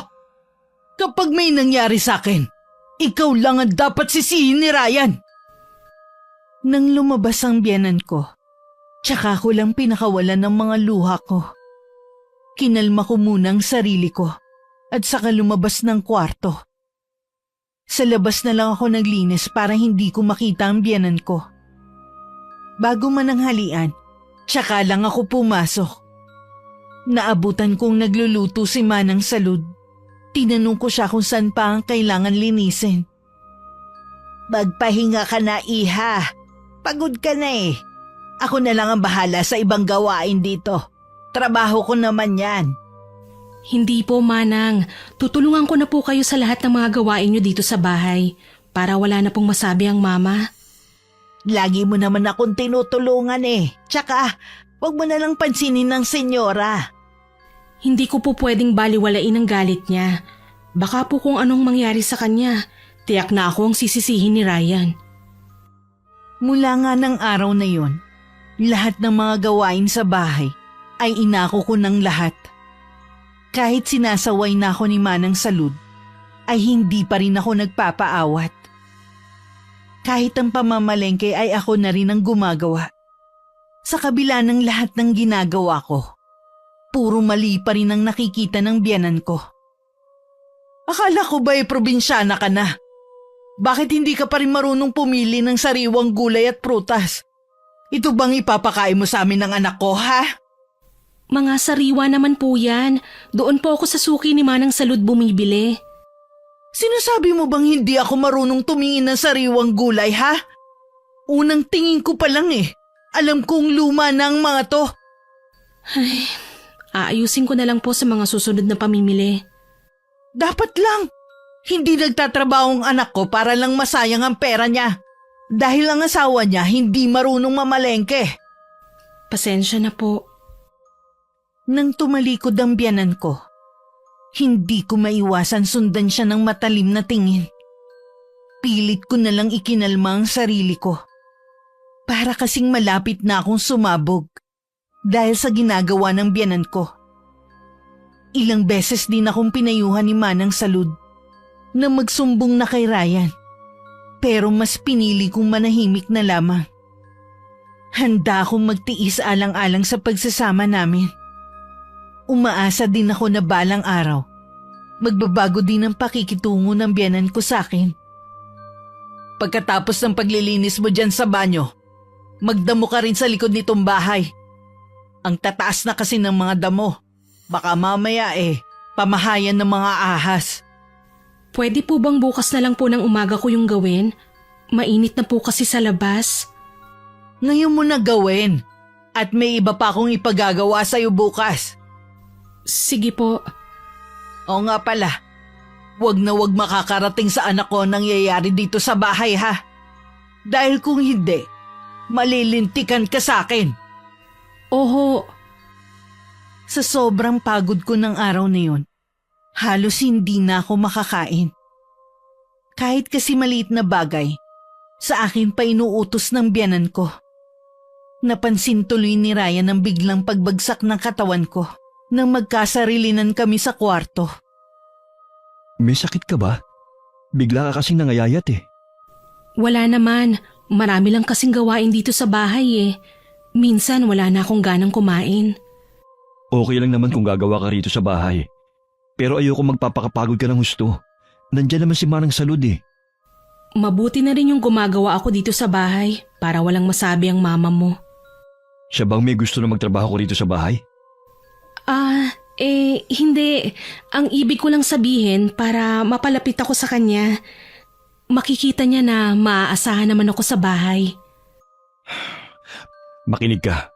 Kapag may nangyari sa akin, ikaw lang ang dapat sisihin ni Ryan. Nang lumabas ang biyenan ko, tsaka ko lang pinakawalan ng mga luha ko. Kinalma ko muna ang sarili ko at saka lumabas ng kwarto. Sa labas na lang ako naglinis para hindi ko makita ang biyenan ko. Bago mananghalian, tsaka lang ako pumasok. Naabutan kong nagluluto si Manang Salud. Tinanong ko siya kung saan pa ang kailangan linisin. Magpahinga ka na, iha. Pagod ka na eh. Ako na lang ang bahala sa ibang gawain dito. Trabaho ko naman yan. Hindi po, Manang. Tutulungan ko na po kayo sa lahat ng mga gawain nyo dito sa bahay para wala na pong masabi ang mama. Lagi mo naman akong tinutulungan eh. Tsaka, wag mo na lang pansinin ng senyora. Hindi ko po pwedeng baliwalain ang galit niya. Baka po kung anong mangyari sa kanya, tiyak na ako ang sisisihin ni Ryan. Mula nga ng araw na yon, lahat ng mga gawain sa bahay ay inako ko ng lahat. Kahit sinasaway na ako ni Manang Salud, ay hindi pa rin ako nagpapaawat. Kahit ang pamamalengke ay ako na rin ang gumagawa. Sa kabila ng lahat ng ginagawa ko, puro mali pa rin ang nakikita ng biyanan ko. Akala ko ba probinsyana ka na? Bakit hindi ka pa rin marunong pumili ng sariwang gulay at prutas? Ito bang ipapakain mo sa amin ng anak ko, ha? Mga sariwa naman po yan. Doon po ako sa suki ni Manang Salud bumibili. Sinasabi mo bang hindi ako marunong tumingin ng sariwang gulay, ha? Unang tingin ko pa lang eh. Alam kong luma na ang mga to. Ay, aayusin ko na lang po sa mga susunod na pamimili. Dapat lang. Hindi nagtatrabaho ang anak ko para lang masayang ang pera niya. Dahil ang asawa niya hindi marunong mamalengke. Pasensya na po. Nang tumalikod ang biyanan ko, hindi ko maiwasan sundan siya ng matalim na tingin. Pilit ko na lang ikinalma ang sarili ko. Para kasing malapit na akong sumabog dahil sa ginagawa ng biyanan ko. Ilang beses din akong pinayuhan ni Manang Salud na magsumbong na kay Ryan. Pero mas pinili kong manahimik na lamang. Handa akong magtiis alang-alang sa pagsasama namin. Umaasa din ako na balang araw, magbabago din ang pakikitungo ng biyanan ko sa akin. Pagkatapos ng paglilinis mo dyan sa banyo, magdamo ka rin sa likod nitong bahay. Ang tataas na kasi ng mga damo. Baka mamaya pamahayan ng mga ahas. Pwede po bang bukas na lang po ng umaga ko yung gawin? Mainit na po kasi sa labas. Ngayon mo na gawin. At may iba pa akong ipagagawa sa'yo bukas. Sige po. Oo nga pala. Wag na wag makakarating sa anak ko ang nangyayari dito sa bahay, ha? Dahil kung hindi, malilintikan ka sa akin. Oho. Sa sobrang pagod ko ng araw na yun, halos hindi na ako makakain. Kahit kasi maliit na bagay, sa akin pa inuutos ng biyanan ko. Napansin tuloy ni Ryan ang biglang pagbagsak ng katawan ko nang magkasarilinan kami sa kwarto. May sakit ka ba? Bigla ka kasing nangayayat eh. Wala naman. Marami lang kasing gawain dito sa bahay eh. Minsan wala na akong ganang kumain. Okay lang naman kung gagawa ka rito sa bahay. Pero ayoko magpapakapagod ka ng husto. Nandiyan naman si Manang Salud eh. Mabuti na rin yung gumagawa ako dito sa bahay para walang masabi ang mama mo. Siya bang may gusto na magtrabaho ko rito sa bahay? Hindi. Ang ibig ko lang sabihin para mapalapit ako sa kanya. Makikita niya na maaasahan naman ako sa bahay. Makinig ka.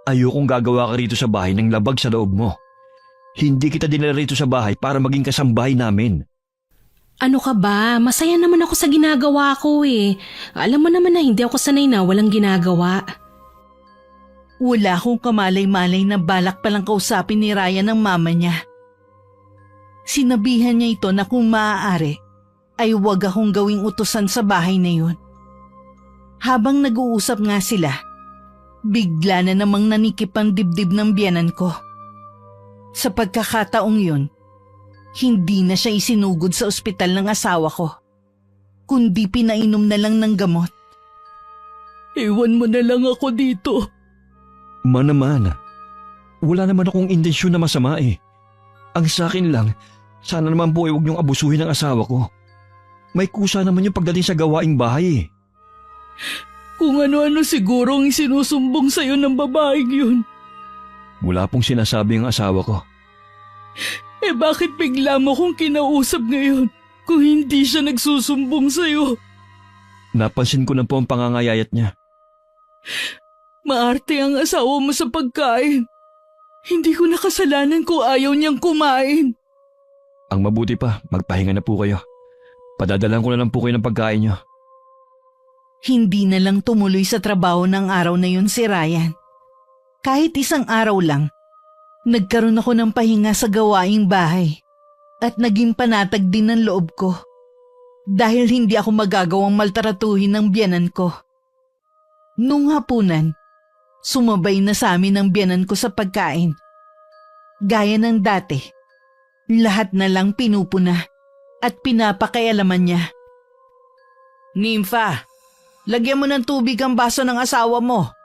Ayokong gagawa ka rito sa bahay ng labag sa loob mo. Hindi kita dinala rito sa bahay para maging kasambahay namin. Ano ka ba? Masaya naman ako sa ginagawa ko eh. Alam mo naman na hindi ako sanay na walang ginagawa. Wala akong kamalay-malay na balak palang kausapin ni Ryan ng mama niya. Sinabihan niya ito na kung maaari, ay huwag akong gawing utusan sa bahay na yun. Habang nag-uusap nga sila, bigla na namang nanikip ang dibdib ng biyanan ko. Sa pagkakataong yun, hindi na siya isinugod sa ospital ng asawa ko, kundi pinainom na lang ng gamot. Iwan mo na lang ako dito. Ma naman, wala naman akong intensyon na masama eh. Ang sa akin lang, sana naman po ay huwag niyong abusuhin ang asawa ko. May kusa naman yung pagdating sa gawaing bahay eh. Kung ano-ano siguro ang sinusumbong sa'yo ng babaeng yun. Wala pong sinasabi ang asawa ko. Eh bakit bigla mo kong kinausap ngayon kung hindi siya nagsusumbong sa'yo? Napansin ko na po ang pangangayayat niya. Maarte ang asawa mo sa pagkain. Hindi ko nakasalanan kung ayaw niyang kumain. Ang mabuti pa, magpahinga na po kayo. Padadalan ko na lang po kayo ng pagkain niyo. Hindi na lang tumuloy sa trabaho ng araw na yun si Ryan. Kahit isang araw lang, nagkaroon ako ng pahinga sa gawaing bahay at naging panatag din ng loob ko dahil hindi ako magagawang maltratuhin ng biyanan ko. Nung hapunan, sumabay na sa amin ang biyanan ko sa pagkain. Gaya ng dati, lahat na lang pinupuna at pinapakaialaman niya. Nympha, lagyan mo ng tubig ang baso ng asawa mo.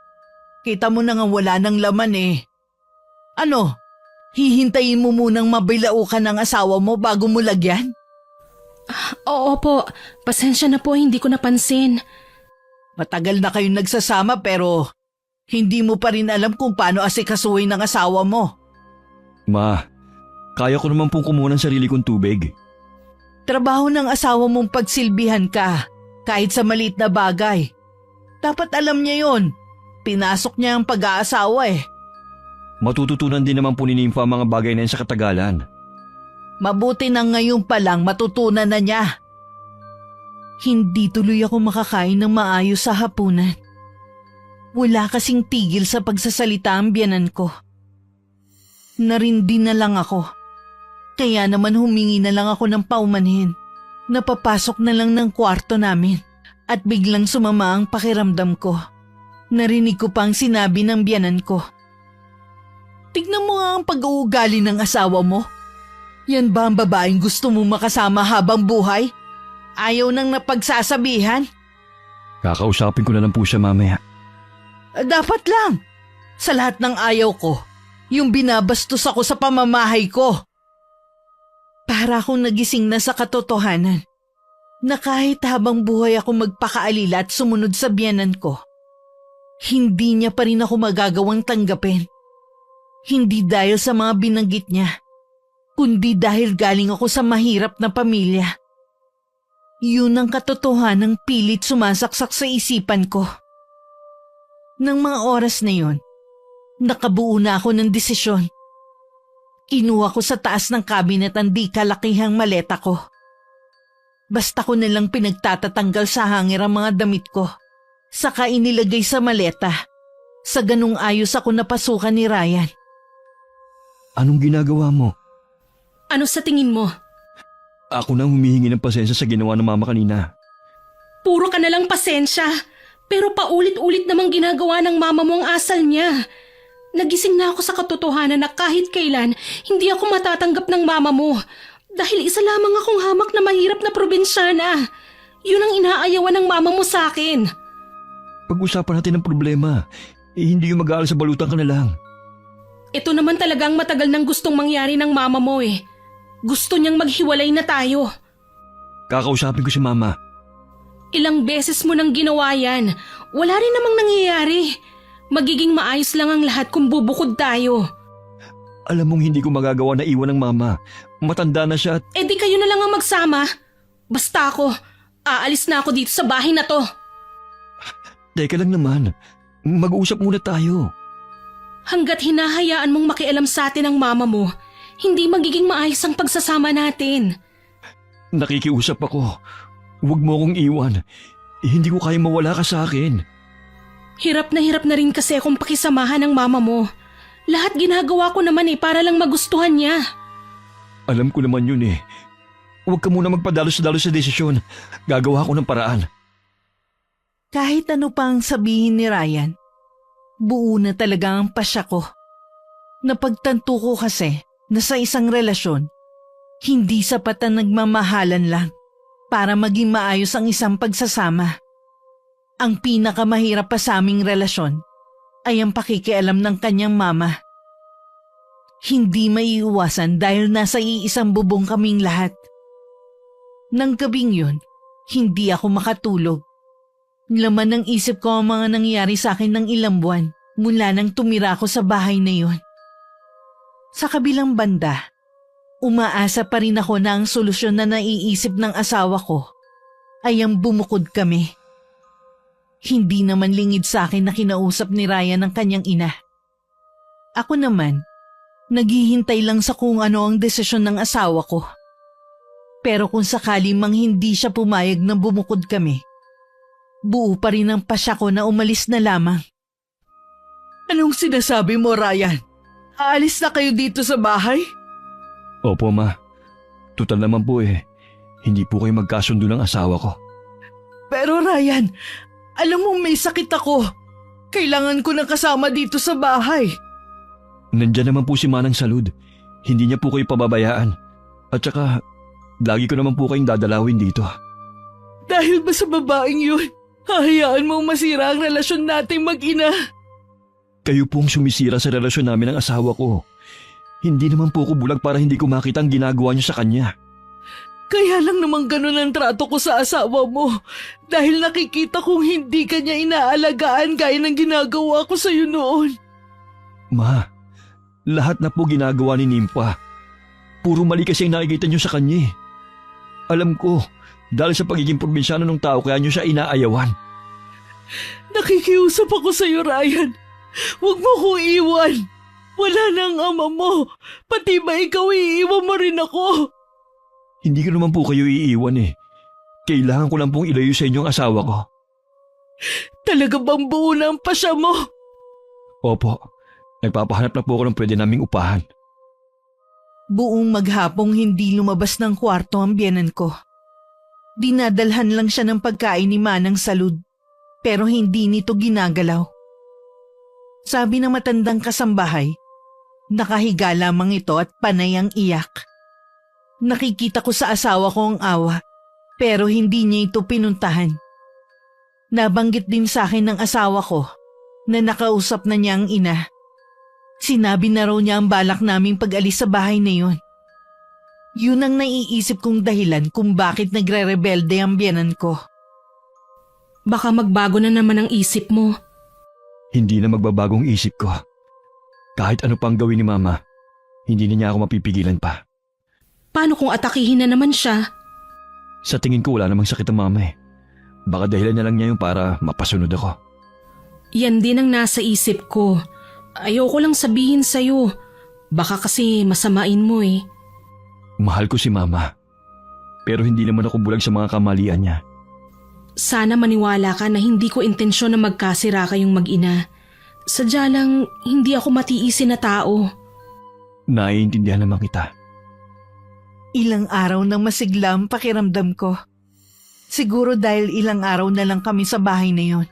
Kita mo na nga wala ng laman eh. Ano, hihintayin mo munang mabilaukan ng asawa mo bago mo lagyan? Oo po, pasensya na po hindi ko napansin. Matagal na kayong nagsasama pero hindi mo pa rin alam kung paano asikasuhin ng asawa mo. Ma, kaya ko naman pong kumuha ng sarili kong tubig. Trabaho ng asawa mong pagsilbihan ka kahit sa maliit na bagay. Dapat alam niya yon. Pinasok niya ang pag-aasawa eh. Matututunan din naman po ni Nympha ang mga bagay na yan sa katagalan. Mabuti na ngayon pa lang matutunan na niya. Hindi tuloy ako makakain ng maayos sa hapunan. Wala kasing tigil sa pagsasalita ang biyanan ko. Narindi na lang ako. Kaya naman humingi na lang ako ng paumanhin. Napapasok na lang ng kwarto namin at biglang sumama ang pakiramdam ko. Narinig ko pang sinabi ng biyanan ko. Tignan mo nga ang pag-uugali ng asawa mo. Yan ba ang babaeng gusto mo makasama habang buhay? Ayaw nang napagsasabihan? Kakausapin ko na lang po siya mamaya. Dapat lang. Sa lahat ng ayaw ko, yung binabastos ako sa pamamahay ko. Para akong nagising na sa katotohanan na kahit habang buhay ako magpakaalila at sumunod sa biyanan ko, hindi niya pa rin ako magagawang tanggapin. Hindi dahil sa mga binanggit niya, kundi dahil galing ako sa mahirap na pamilya. Yun ang katotohanang pilit sumasaksak sa isipan ko. Nang mga oras na yun, nakabuo na ako ng desisyon. Kinuha ko sa taas ng kabinet ang di kalakihang maleta ko. Basta ko nilang pinagtatatanggal sa hangir ang mga damit ko. Saka inilagay sa maleta. Sa ganung ayos ako napasukan ni Ryan. Anong ginagawa mo? Ano sa tingin mo? Ako nang humihingi ng pasensya sa ginawa ng mama kanina. Puro ka na lang pasensya. Pero paulit-ulit namang ginagawa ng mama mo ang asal niya. Nagising na ako sa katotohanan na kahit kailan, hindi ako matatanggap ng mama mo. Dahil isa lamang akong hamak na mahirap na probinsyana. Yun ang inaayawan ng mama mo sa akin. Pag-usapan natin ang problema. Hindi yung mag-aaral sa balutan ka na lang. Ito naman talagang matagal nang gustong mangyari ng mama mo eh. Gusto niyang maghiwalay na tayo. Kakausapin ko si mama. Ilang beses mo nang ginawa yan. Wala rin namang nangyayari. Magiging maayos lang ang lahat kung bubukod tayo. Alam mong hindi ko magagawa na iwan ng mama. Matanda na siya at... Eh di kayo na lang ang magsama. Basta ako, aalis na ako dito sa bahay na to. Teka lang naman. Mag-uusap muna tayo. Hanggat hinahayaan mong makialam sa atin ang mama mo, Hindi magiging maayos ang pagsasama natin. Nakikiusap ako. Huwag mo akong iwan. Hindi ko kaya mawala ka sa akin. Hirap na rin kasi akong pakisamahan ng mama mo. Lahat ginagawa ko naman para lang magustuhan niya. Alam ko naman yun eh. Huwag ka muna magpadalos-dalos sa desisyon. Gagawa ko ng paraan. Kahit ano pang sabihin ni Ryan, buo na talaga ang pasya ko. Napagtanto ko kasi na sa isang relasyon, hindi sapat ang nagmamahalan lang para maging maayos ang isang pagsasama. Ang pinakamahirap pa sa aming relasyon ay ang pakikialam ng kanyang mama. Hindi maiiwasan dahil nasa iisang bubong kaming lahat. Nang gabing yun, hindi ako makatulog. Laman ng isip ko ang mga nangyari sa akin ng ilang buwan mula nang tumira ako sa bahay na yun. Sa kabilang banda, umaasa pa rin ako na ang solusyon na naiisip ng asawa ko ay ang bumukod kami. Hindi naman lingid sa akin na kinausap ni Ryan ang kanyang ina. Ako naman, naghihintay lang sa kung ano ang desisyon ng asawa ko. Pero kung sakali mang hindi siya pumayag na bumukod kami, buo pa rin ang pasya ko na umalis na lamang. Anong sinasabi mo, Ryan? Aalis na kayo dito sa bahay? Opo, ma. Tutal naman po eh. Hindi po kayo magkasundo ng asawa ko. Pero Ryan, alam mo may sakit ako. Kailangan ko ng kasama dito sa bahay. Nandyan naman po si Manang Salud. Hindi niya po kayo pababayaan. At saka, lagi ko naman po kayong dadalawin dito. Dahil ba sa babaeng yun, hahayaan mong masira ang relasyon nating mag-ina? Kayo pong sumisira sa relasyon namin ng asawa ko. Hindi naman po ako bulag para hindi ko makita ang ginagawa niyo sa kanya. Kaya lang naman ganun ang trato ko sa asawa mo. Dahil nakikita kong hindi kanya inaalagaan gaya ng ginagawa ko sa'yo noon. Ma, lahat na po ginagawa ni Nimpa. Puro mali kasi ang nakikita niyo sa kanya eh. Alam ko, dahil sa pagiging probinsyano ng tao kaya niyo siya inaayawan. Nakikiusap ako sa'yo, Ryan. Huwag mo ko iwan. Wala na ang ama mo. Pati ba ikaw iiwan mo rin ako? Hindi ko naman po kayo iiwan eh. Kailangan ko lang pong ilayo sa inyo ang asawa ko. Talaga bang buo na ang pasya mo? Opo, nagpapahanap na po ako ng pwede naming upahan. Buong maghapong hindi lumabas ng kwarto ang biyenan ko. Dinadalhan lang siya ng pagkain ni Manang Salud, pero hindi nito ginagalaw. Sabi ng matandang kasambahay, nakahiga lamang ito at panay ang iyak. Nakikita ko sa asawa ko ang awa, pero hindi niya ito pinuntahan. Nabanggit din sa akin ng asawa ko na nakausap na niya ang ina. Sinabi na raw niya ang balak naming pag-alis sa bahay na yun. Yun ang naiisip kong dahilan kung bakit nagre-rebelde ang biyenan ko. Baka magbago na naman ang isip mo. Hindi na magbabagong isip ko. Kahit ano pang gawin ni Mama, hindi na niya ako mapipigilan pa. Paano kung atakihin na naman siya? Sa tingin ko wala namang sakit ang Mama eh. Baka dahilan na lang niya yung para mapasunod ako. Yan din ang nasa isip ko. Ayoko lang sabihin sa'yo. Baka kasi masamain mo eh. Mahal ko si Mama. Pero hindi naman ako bulag sa mga kamalian niya. Sana maniwala ka na hindi ko intensyon na magkasira kayong mag-ina. Sadya lang, hindi ako matiisin na tao. Naiintindihan naman kita. Ilang araw nang masigla ang pakiramdam ko. Siguro dahil ilang araw na lang kami sa bahay na yon.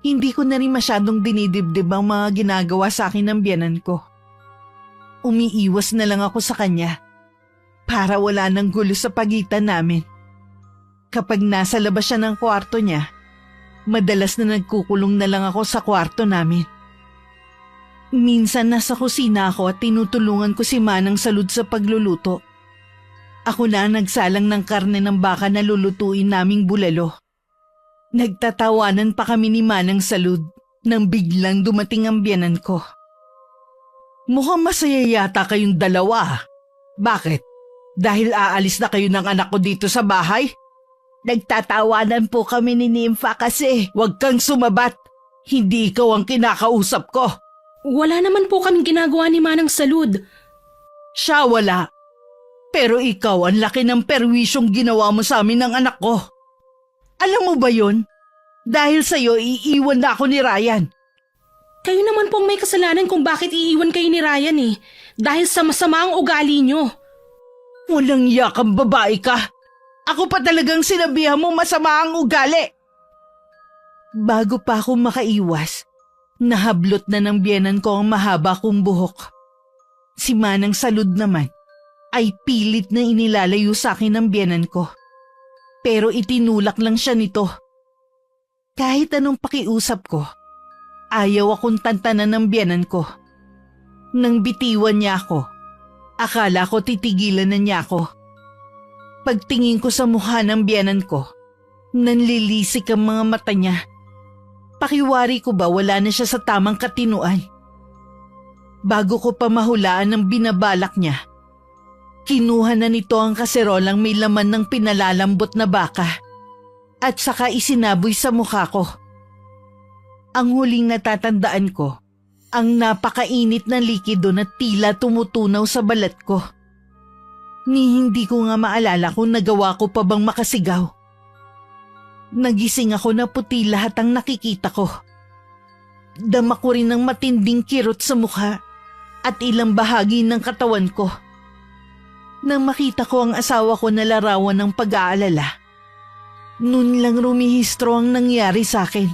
Hindi ko na rin masyadong dinidibdib ang mga ginagawa sa akin ng biyenan ko. Umiiwas na lang ako sa kanya para wala nang gulo sa pagitan namin. Kapag nasa labas siya ng kwarto niya, madalas na nagkukulong na lang ako sa kwarto namin. Minsan nasa kusina ako at tinutulungan ko si Manang Salud sa pagluluto. Ako na ang nagsalang ng karne ng baka na lulutuin naming bulalo. Nagtatawanan pa kami ni Manang Salud nang biglang dumating ang biyenan ko. Mukhang masaya yata kayong dalawa. Bakit? Dahil aalis na kayo ng anak ko dito sa bahay? Nagtatawanan po kami ni Nympha kasi. Huwag kang sumabat. Hindi ikaw ang kinakausap ko. Wala naman po kaming ginagawa ni Manang Salud. Siya wala. Pero ikaw ang laki ng perwisyong ginawa mo sa amin ng anak ko. Alam mo ba yun? Dahil sa'yo, iiwan na ako ni Ryan. Kayo naman pong may kasalanan kung bakit iiwan kayo ni Ryan eh. Dahil sa masama ang ugali nyo. Walang yakang babae ka. Ako pa talagang sinabihan mo masama ang ugali. Bago pa ako makaiwas, nahablot na ng biyenan ko ang mahaba kong buhok. Si Manang Salud naman ay pilit na inilalayo sa akin ng biyenan ko. Pero itinulak lang siya nito. Kahit anong pakiusap ko, ayaw akong tantanan ng biyenan ko. Nang bitiwan niya ako, akala ko titigilan na niya ako. Pagtingin ko sa mukha ng biyenan ko, nanlilisik ang mga mata niya. Pakiwari ko ba wala na siya sa tamang katinuan? Bago ko pa mahulaan ang binabalak niya, kinuha na nito ang kaserolang may laman ng pinalalambot na baka at saka isinaboy sa mukha ko. Ang huling natatandaan ko, ang napakainit na likido na tila tumutunaw sa balat ko. Ni hindi ko nga maalala kung nagawa ko pa bang makasigaw. Nagising ako na puti lahat ang nakikita ko. Dama ko rin ng matinding kirot sa mukha at ilang bahagi ng katawan ko. Nang makita ko ang asawa ko na larawan ng pag-aalala, nun lang rumihistro ang nangyari sa akin.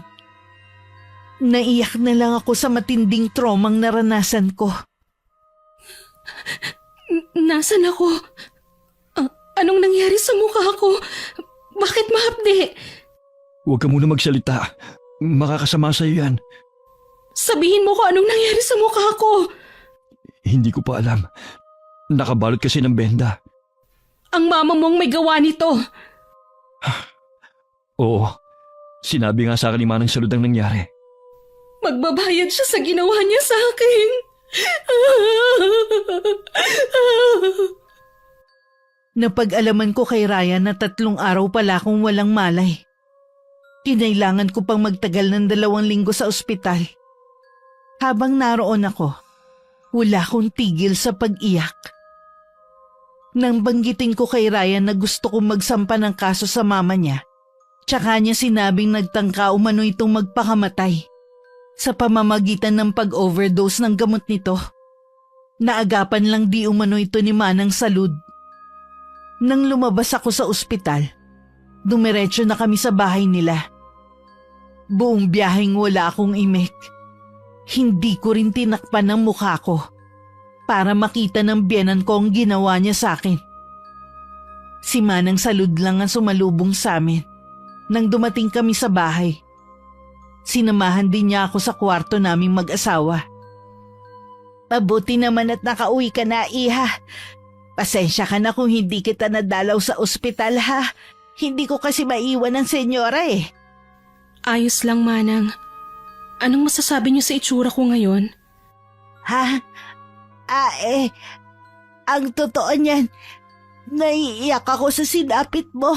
Naiyak na lang ako sa matinding traumang naranasan ko. Nasaan ako? Anong nangyari sa mukha ko? Bakit mahapdi? Huwag ka muna magsalita. Makakasama sa'yo yan. Sabihin mo ko anong nangyari sa mukha ko. Hindi ko pa alam. Nakabalot kasi ng benda. Ang mama mo ang may gawa nito. Oo. Sinabi nga sa akin ni Manang Salud ang nangyari. Magbabayad siya sa ginawa niya sa akin. Napag-alaman ko kay Ryan na 3 araw pala akong walang malay. Kinailangan ko pang magtagal ng 2 linggo sa ospital. Habang naroon ako, wala akong tigil sa pag-iyak. Nang banggitin ko kay Ryan na gusto kong magsampa ng kaso sa mama niya, tsaka niya sinabing nagtangka umano itong magpakamatay sa pamamagitan ng pag-overdose ng gamot nito. Naagapan lang di umano ito ni Manang Salud. Nang lumabas ako sa ospital, dumiretso na kami sa bahay nila. Buong biyaheng wala akong imik. Hindi ko rin tinakpan ang mukha ko para makita ng biyenan ko ang ginawa niya sa akin. Si Manang Salud lang ang sumalubong sa amin nang dumating kami sa bahay. Sinamahan din niya ako sa kwarto naming mag-asawa. Mabuti naman at nakauwi ka na, Iha. Pasensya ka na kung hindi kita nadalaw sa ospital, ha? Hindi ko kasi maiwan ng senyora eh. Ayos lang, Manang. Anong masasabi niyo sa itsura ko ngayon? Ha? Ang totoo niyan, naiiyak ako sa sinapit mo.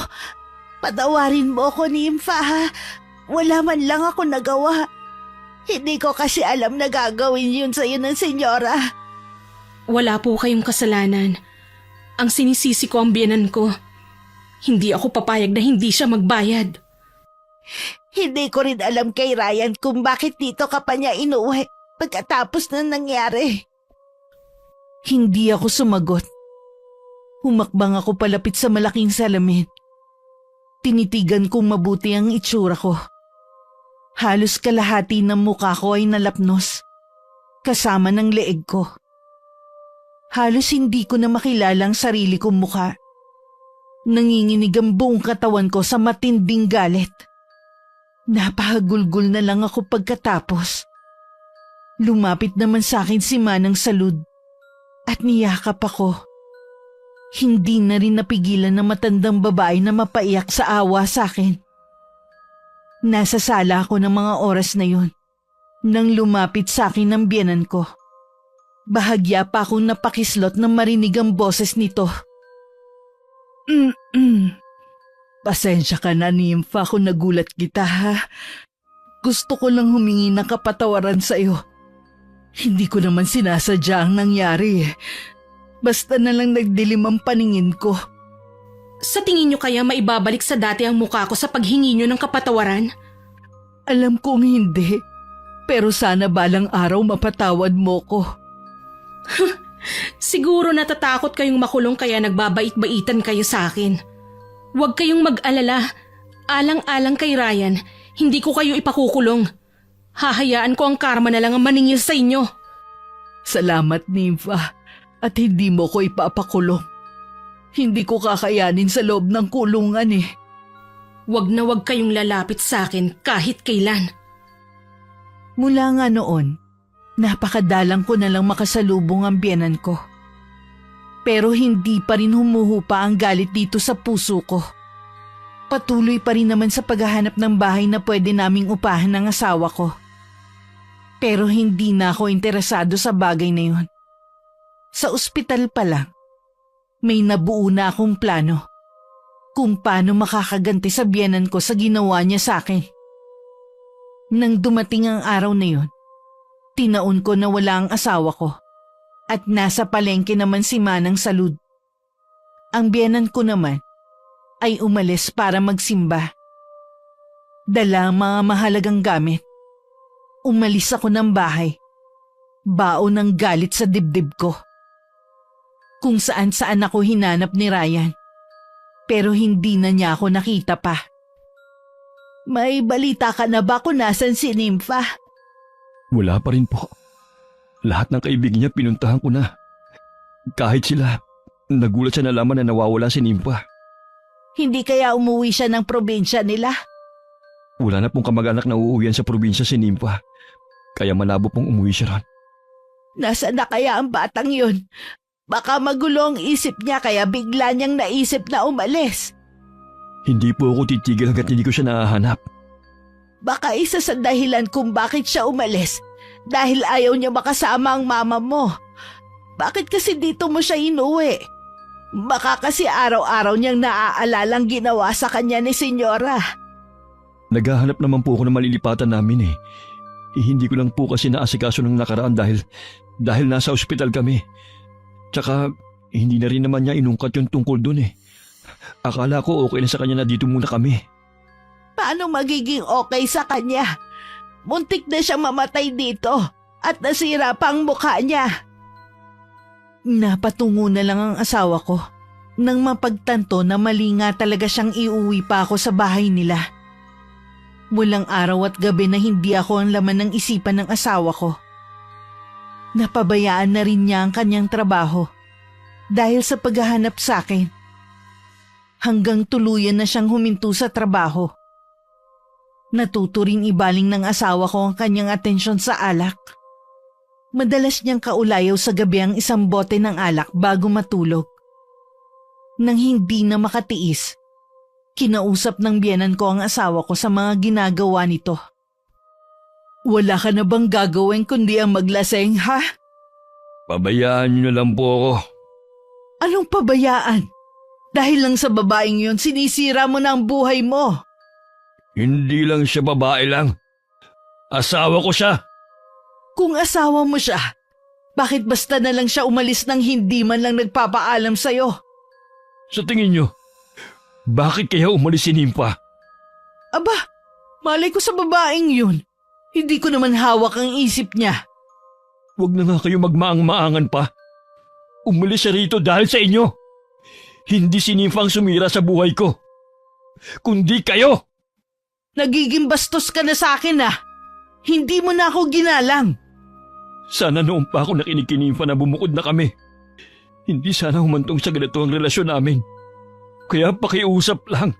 Patawarin mo ako, Nympha, ha? Wala man lang ako nagawa. Hindi ko kasi alam na gagawin yun sa'yo ng senyora. Wala po kayong kasalanan. Ang sinisisi ko ang biyenan ko. Hindi ako papayag na hindi siya magbayad. Hindi ko rin alam kay Ryan kung bakit dito ka pa niya inuwi pagkatapos na nangyari. Hindi ako sumagot. Humakbang ako palapit sa malaking salamin. Tinitigan kong mabuti ang itsura ko. Halos kalahati ng mukha ko ay nalapnos, kasama ng leeg ko. Halos hindi ko na makilala ang sarili kong mukha. Nanginginig ang buong katawan ko sa matinding galit. Napahagulgol na lang ako pagkatapos. Lumapit naman sa akin si Manang Salud at niyakap ako. Hindi na rin napigilan ng matandang babae na mapaiyak sa awa sa akin. Nasa sala ako ng mga oras na yun nang lumapit sa akin ang biyenan ko. Bahagya pa akong napakislot nang marinig ang boses nito. Pasensya ka na, Nympha, kung nagulat kita, ha? Gusto ko lang humingi ng kapatawaran sa iyo. Hindi ko naman sinasadya ang nangyari. Basta na lang nagdilim ang paningin ko. Sa tingin niyo kaya maibabalik sa dati ang mukha ko sa paghingi niyo ng kapatawaran? Alam kong hindi. Pero sana balang araw mapatawad mo ko. Siguro natatakot kayong makulong kaya nagbabait-baitan kayo sa akin. Huwag kayong mag-alala. Alang-alang kay Ryan, hindi ko kayo ipakukulong. Hahayaan ko ang karma na lang ang maningil sa inyo. Salamat, Nympha. At hindi mo ko ipapakulong. Hindi ko kakayanin sa loob ng kulungan eh. Huwag na huwag kayong lalapit sa akin kahit kailan. Mula nga noon, napakadalang ko na lang makasalubong ang biyenan ko. Pero hindi pa rin humuhupa ang galit dito sa puso ko. Patuloy pa rin naman sa paghahanap ng bahay na pwede naming upahan ng asawa ko. Pero hindi na ako interesado sa bagay na yun. Sa ospital pa lang, may nabuo na akong plano kung paano makakaganti sa biyenan ko sa ginawa niya sa akin. Nang dumating ang araw na yun, tinaon ko na wala ang asawa ko at nasa palengke naman si Manang Salud. Ang biyenan ko naman ay umalis para magsimba. Dala ang mga mahalagang gamit. Umalis ako ng bahay. Baon ng galit sa dibdib ko. Kung saan-saan ako hinanap ni Ryan. Pero hindi na niya ako nakita pa. May balita ka na ba kung nasan si Nympha? Wala pa rin po. Lahat ng kaibigan niya pinuntahan ko na. Kahit sila, nagulat sa nalaman na nawawala si Nympha. Hindi kaya umuwi siya ng probinsya nila? Wala na pong kamag-anak na uuwian sa probinsya si Nympha. Kaya malabo pong umuwi siya ron. Nasaan na kaya ang batang yun? Baka magulo ang isip niya kaya bigla niyang naisip na umalis. Hindi po ako titigil hanggat hindi ko siya nahahanap. Baka isa sa dahilan kung bakit siya umalis dahil ayaw niya makasama ang mama mo. Bakit kasi dito mo siya inuwi? Baka kasi araw-araw niyang naaalalang ginawa sa kanya ni Senyora. Naghahanap naman po ako ng malilipatan namin eh. Hindi ko lang po kasi naasikaso ng nakaraan dahil nasa ospital kami. Tsaka hindi na rin naman niya inungkat yung tungkol dun eh. Akala ko okay na sa kanya na dito muna kami. Paano magiging okay sa kanya? Muntik na siyang mamatay dito at nasira pa ang mukha niya. Napatungo na lang ang asawa ko nang mapagtanto na mali nga talaga siyang iuwi pa ako sa bahay nila. Walang araw at gabi na hindi ako ang laman ng isipan ng asawa ko. Napabayaan na rin niya ang kanyang trabaho dahil sa paghahanap sa akin. Hanggang tuluyan na siyang huminto sa trabaho. Natuto rin ibaling ng asawa ko ang kanyang atensyon sa alak. Madalas niyang kaulayaw sa gabi ang isang bote ng alak bago matulog. Nang hindi na makatiis, kinausap ng biyenan ko ang asawa ko sa mga ginagawa nito. Wala ka na bang gagawin kundi ang maglaseng, ha? Pabayaan niyo na lang po ako. Anong pabayaan? Dahil lang sa babaeng yun, sinisira mo na ang buhay mo. Hindi lang siya babae lang. Asawa ko siya. Kung asawa mo siya, bakit basta na lang siya umalis nang hindi man lang nagpapaalam sa'yo? Sa tingin niyo, bakit kaya umalis si Nympha? Aba, malay ko sa babaeng yun. Hindi ko naman hawak ang isip niya. Huwag na nga kayo magmaang-maangan pa. Umalis siya rito dahil sa inyo. Hindi si Nympha ang sumira sa buhay ko, kundi kayo. Nagiging bastos ka na sa akin ah. Hindi mo na ako ginalang. Sana noon pa ako nakinig kay Nympha na bumukod na kami. Hindi sana humantong sa ganito ang relasyon namin. Kaya pakiusap lang.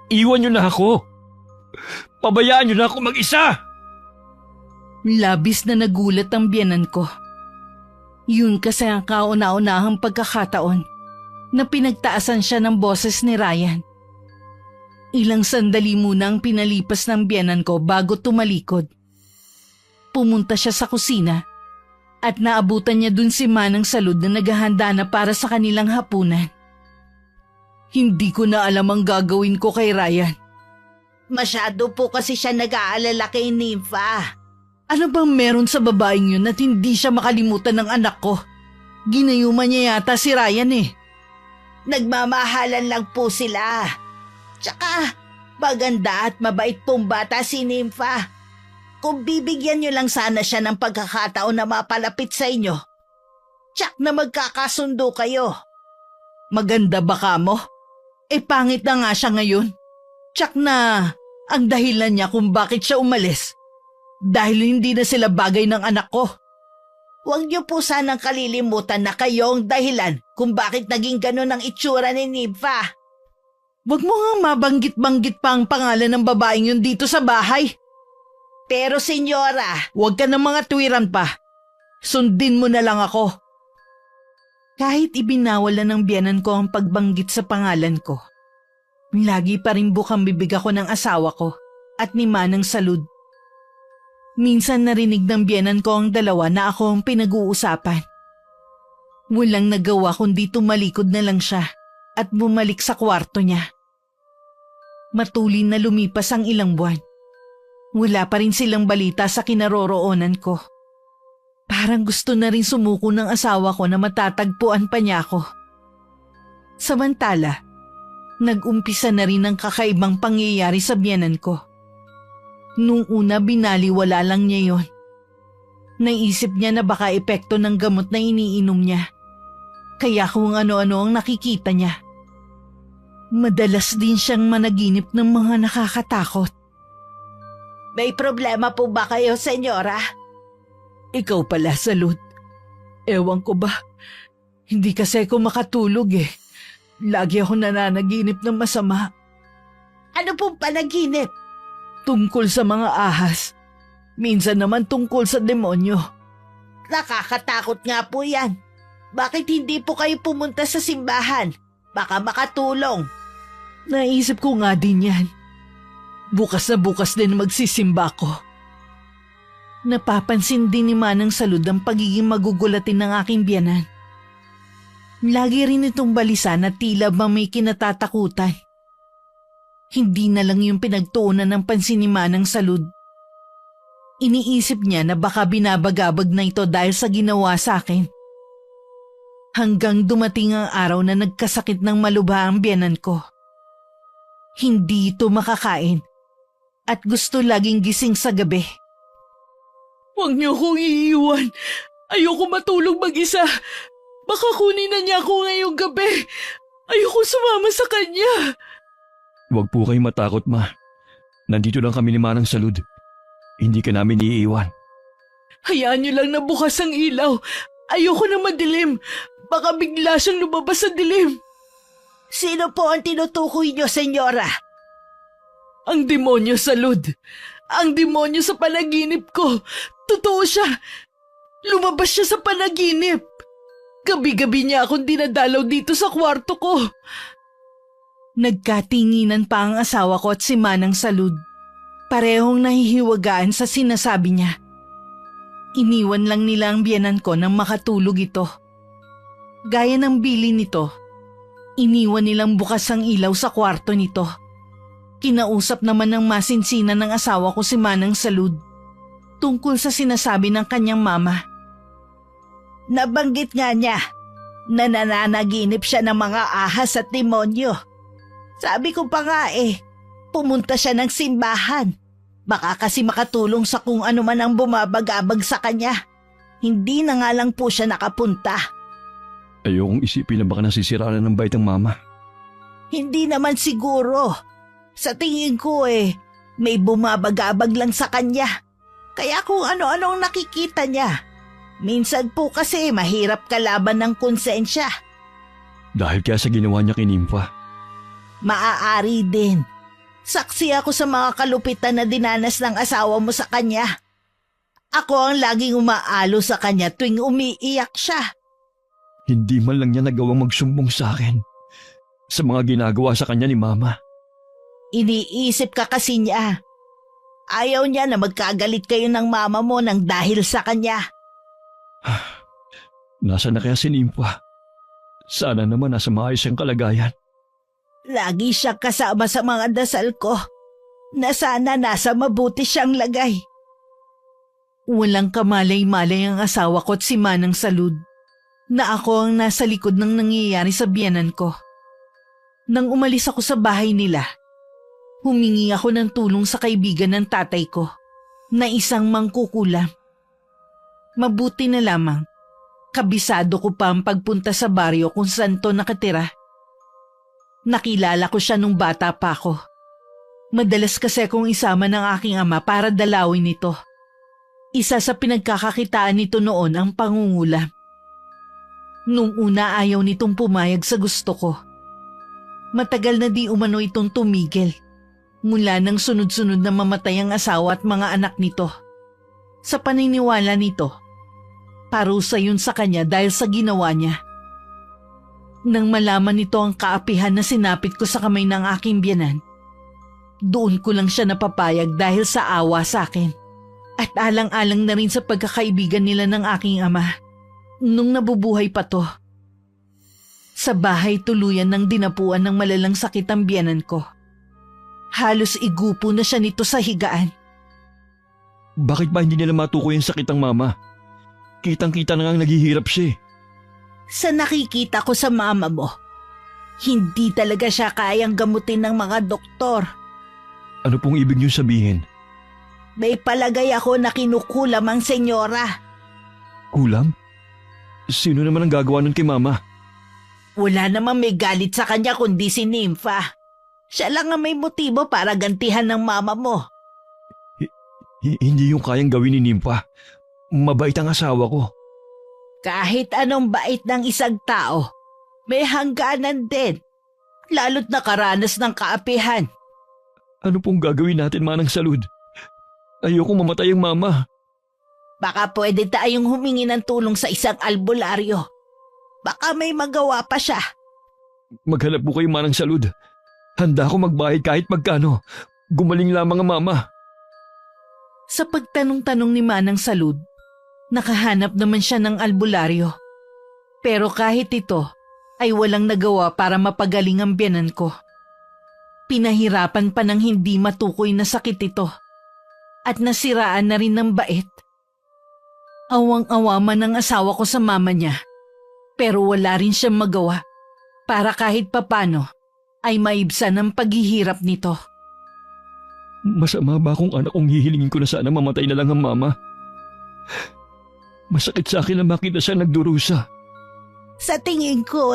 Iwan niyo na ako. Pabayaan niyo na ako mag-isa. Labis na nagulat ang biyenan ko. Yun kasi ang kauna-unahang pagkakataon na pinagtaasan siya ng boses ni Ryan. Ilang sandali muna ang pinalipas ng biyenan ko bago tumalikod. Pumunta siya sa kusina at naabutan niya dun si Manang Salud na naghahanda na para sa kanilang hapunan. Hindi ko na alam ang gagawin ko kay Ryan. Masyado po kasi siya nag-aalala kay Nympha. Ano bang meron sa babaeng yun at hindi siya makalimutan ng anak ko? Ginayuman niya yata si Ryan eh. Nagmamahalan lang po sila. Tsaka, maganda at mabait pong bata si Nympha. Kung bibigyan niyo lang sana siya ng pagkakataon na mapalapit sa inyo, tsak na magkakasundo kayo. Maganda ba ka mo? Pangit na nga siya ngayon. Tsak na ang dahilan niya kung bakit siya umalis. Dahil hindi na sila bagay ng anak ko. Huwag niyo po sanang kalilimutan na kayo ang dahilan kung bakit naging ganun ang itsura ni Nympha. Huwag mo nga mabanggit-banggit pa ang pangalan ng babaeng yun dito sa bahay. Pero senyora, Huwag ka ng mga tuwiran pa. Sundin mo na lang ako. Kahit ibinawalan ng biyanan ko ang pagbanggit sa pangalan ko, lagi pa rin bukang bibig ako ng asawa ko at ni Manang Salud. Minsan narinig ng biyanan ko ang dalawa na ako ang pinag-uusapan. Walang nagawa kundi tumalikod na lang siya at bumalik sa kwarto niya. Matulin na lumipas ang ilang buwan. Wala pa rin silang balita sa kinaroroonan ko. Parang gusto na rin sumuko ng asawa ko na matatagpuan pa niya ako. Samantala, nag-umpisa na rin ang kakaibang pangyayari sa biyanan ko. Nung una binaliwala lang niya yon. Naisip niya na baka epekto ng gamot na iniinom niya. Kaya kung ano-ano ang nakikita niya. Madalas din siyang managinip ng mga nakakatakot. may problema po ba kayo, senyora? Ikaw pala, Salud. Ewan ko ba, hindi kasi ako makatulog eh. Lagi ako nananaginip ng masama. Ano pong panaginip? Tungkol sa mga ahas. Minsan naman tungkol sa demonyo. Nakakatakot nga po yan. Bakit hindi po kayo pumunta sa simbahan? Baka makatulong. Naisip ko nga din yan. Bukas na bukas din magsisimba ko. Napapansin din ni Manang Salud ang pagiging magugulatin ng aking biyanan. Lagi rin itong balisa na tila ba may kinatatakutan. Hindi na lang yung pinagtuunan ng pansin ni Manang Salud. Iniisip niya na baka binabagabag na ito dahil sa ginawa sa akin. Hanggang dumating ang araw na nagkasakit ng malubha ang biyanan ko. Hindi ito makakain at gusto laging gising sa gabi. Huwag niyo akong iiwan. Ayoko matulog mag-isa. Baka kunin na niya ako ngayong gabi. Ayoko sumama sa kanya. Huwag po kayong matakot, ma. Nandito lang kami ni Manang Salud. Hindi ka namin iiwan. Hayaan niyo lang na bukas ang ilaw. Ayoko na madilim. Baka bigla siyang lumabas sa dilim. Sino po ang tinutukoy niyo, senyora? Ang demonyo, Salud. Ang demonyo sa panaginip ko. Totoo siya. Lumabas siya sa panaginip. Gabi-gabi niya akong dinadalaw dito sa kwarto ko. Nagkatinginan pa ang asawa ko at si Manang Salud. Parehong nahihiwagaan sa sinasabi niya. Iniwan lang nila ang biyanan ko nang makatulog ito. Gaya ng bili nito, iniwan nilang bukas ang ilaw sa kwarto nito. Kinausap naman ng masinsinan ng asawa ko si Manang Salud tungkol sa sinasabi ng kanyang mama. Nabanggit nga niya na nananaginip siya ng mga ahas at demonyo. Sabi ko pa nga pumunta siya ng simbahan. Baka kasi makatulong sa kung ano man ang bumabagabag sa kanya. Hindi na nga lang po siya nakapunta. Ayokong isipin na baka nasisiraan ng bait ang mama. Hindi naman siguro. Sa tingin ko may bumabagabag lang sa kanya. Kaya kung ano-anong nakikita niya. Minsan po kasi mahirap kalaban ng konsensya. Dahil kaya sa ginawa niya kay Nympha. Maaari din. Saksi ako sa mga kalupitan na dinanas ng asawa mo sa kanya. Ako ang laging umaalo sa kanya tuwing umiiyak siya. Hindi man lang niya nagawang magsumbong sa akin sa mga ginagawa sa kanya ni Mama. Iniisip ka kasi niya. Ayaw niya na magkagalit kayo ng mama mo nang dahil sa kanya. Nasaan na kaya si Nympha? Sana naman nasa maayos siyang kalagayan. Lagi siya kasama sa mga dasal ko na sana nasa mabuti siyang lagay. Walang kamalay-malay ang asawa ko at si Manang Salud. na ako ang nasa likod ng nangyayari sa biyenan ko. Nang umalis ako sa bahay nila, humingi ako ng tulong sa kaibigan ng tatay ko na isang mangkukulam. Mabuti na lamang, kabisado ko pa ang pagpunta sa baryo kung saan to nakatira. Nakilala ko siya nung bata pa ako. Madalas kasi akong isama ng aking ama para dalawin ito. Isa sa pinagkakakitaan nito noon ang pangungulam. Nung una ayaw nitong pumayag sa gusto ko. Matagal na di umano itong tumigil. Mula nang sunod-sunod na mamatay ang asawa at mga anak nito. Sa paniniwala nito, parusa yun sa kanya dahil sa ginawa niya. Nang malaman nito ang kaapihan na sinapit ko sa kamay ng aking biyenan, doon ko lang siya napapayag dahil sa awa sa akin. At alang-alang na rin sa pagkakaibigan nila ng aking ama nung nabubuhay pa to. Sa bahay tuluyan ng dinapuan ng malalang sakit ang biyenan ko. Halos igupo na siya nito sa higaan. Bakit ba hindi nila matukoy ang sakit ng mama? Kitang-kita na ngang naghihirap siya eh. Sa nakikita ko sa mama mo, hindi talaga siya kayang gamutin ng mga doktor. Ano pong ibig niyo sabihin? May palagay ako na kinukulam ang senyora. Kulam? Sino naman ang gagawa nun kay mama? Wala namang may galit sa kanya kundi si Nympha. Siya lang ang may motibo para gantihan ng mama mo. Hindi yung kayang gawin ni Nympha. Mabait ang asawa ko. Kahit anong bait ng isang tao, may hangganan din. Lalo't nakaranas ng kaapihan. Ano pong gagawin natin, Manang Salud? Ayokong mamatay ang mama. Baka pwede tayong humingi ng tulong sa isang albularyo. Baka may magawa pa siya. Maghanap po kayo, Manang Salud. Handa ako magbayad kahit magkano. Gumaling lamang ang mama. Sa pagtanong-tanong ni Manang Salud, nakahanap naman siya ng albularyo. Pero kahit ito ay walang nagawa para mapagaling ang biyenan ko. Pinahirapan pa ng hindi matukoy na sakit ito at nasiraan na rin ng bait. Awang-awa man ang asawa ko sa mama niya, pero wala rin siyang magawa para kahit papano ay maibsan ang paghihirap nito. Masama ba kung anak kong hihilingin ko na sana mamatay na lang ang mama? Masakit sa akin na makita siya nagdurusa. Sa tingin ko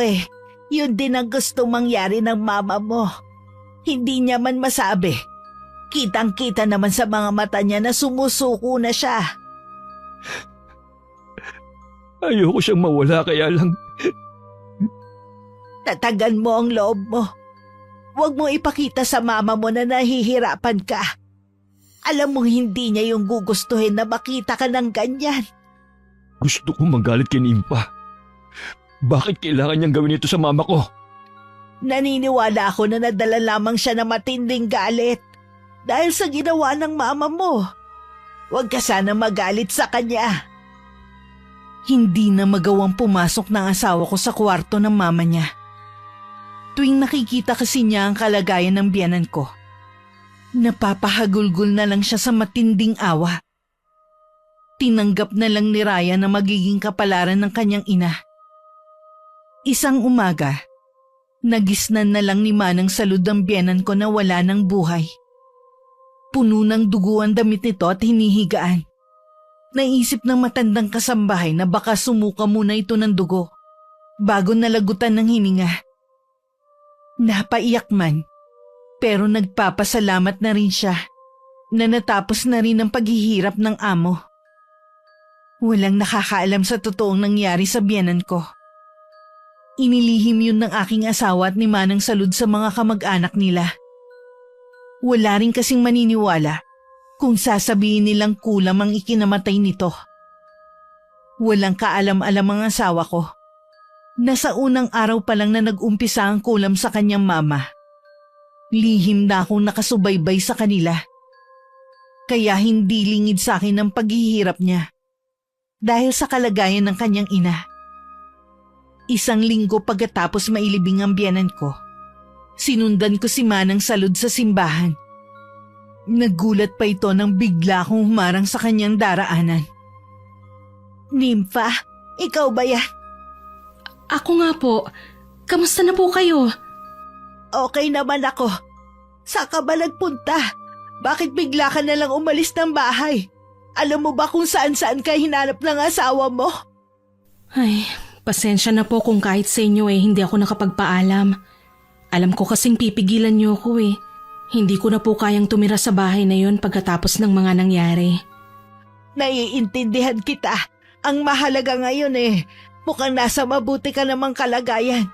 yun din ang gusto mangyari ng mama mo. Hindi niya man masabi. Kitang-kita naman sa mga mata niya na sumusuko na siya. Ayoko siyang mawala kaya lang. Tatagan mo ang loob mo. Huwag mo ipakita sa mama mo na nahihirapan ka. Alam mong hindi niya yung gugustuhin na makita ka ng ganyan. Gusto kong magalit kay Nympha. Bakit kailangan niyang gawin ito sa mama ko? Naniniwala ako na nadala lamang siya ng matinding galit dahil sa ginawa ng mama mo. Huwag ka sana magalit sa kanya. Hindi na magawang pumasok ng asawa ko sa kwarto ng mama niya. Tuwing nakikita kasi niya ang kalagayan ng biyenan ko, napapahagulgol na lang siya sa matinding awa. Tinanggap na lang ni Raya na magiging kapalaran ng kanyang ina. Isang umaga, nagisnan na lang ni Manang Salud ang biyenan ko na wala ng buhay. Puno ng dugo ang damit nito at hinihigaan. Naisip ng matandang kasambahay na baka sumuka muna ito ng dugo bago nalagutan ng hininga. Napaiyak man, pero nagpapasalamat na rin siya na natapos na rin ang paghihirap ng amo. Walang nakakaalam sa totoong nangyari sa biyenan ko. Inilihim yun ng aking asawa at ni Manang Salud sa mga kamag-anak nila. Wala rin kasing maniniwala kung sasabihin nilang kulam ang ikinamatay nito. Walang kaalam-alam ang asawa ko. Nasa unang araw pa lang na nag-umpisa ang kulam sa kanyang mama. Lihim na akong nakasubaybay sa kanila. Kaya hindi lingid sa akin ang paghihirap niya dahil sa kalagayan ng kanyang ina. Isang linggo pagkatapos mailibing ang biyenan ko, sinundan ko si Manang Salud sa simbahan. Nagulat pa ito nang bigla akong humarang sa kanyang daraanan. Nympha, ikaw ba yan? Ako nga po. Kamusta na po kayo? Okay naman ako. Saan ka ba nagpunta? Bakit bigla ka na lang umalis ng bahay? Alam mo ba kung saan-saan ka hinanap ng asawa mo? Ay, pasensya na po kung kahit sa inyo hindi ako nakapagpaalam. Alam ko kasing pipigilan niyo ako Hindi ko na po kayang tumira sa bahay na yon pagkatapos ng mga nangyari. Naiintindihan kita. Ang mahalaga ngayon mukhang nasa mabuti ka namang kalagayan.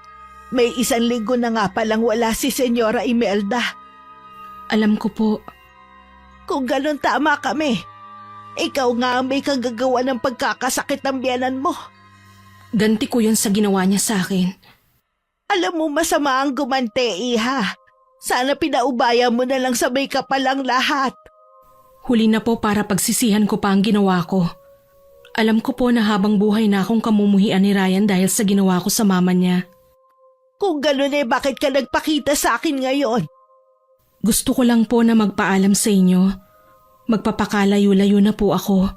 May 1 linggo na nga palang wala si Senyora Imelda. Alam ko po. Kung ganun tama kami, ikaw nga ang may kagagawa ng pagkakasakit ng biyanan mo. Ganti ko yun sa ginawa niya sa akin. Alam mo masama ang gumante, Iha. Sana pinaubaya mo na lang sabay ka palang lahat. Huli na po para pagsisihan ko pa ang ginawa ko. Alam ko po na habang buhay na akong kamumuhian ni Ryan dahil sa ginawa ko sa mama niya. Kung ganun bakit ka nagpakita sa akin ngayon? Gusto ko lang po na magpaalam sa inyo. Magpapakalayo-layo na po ako.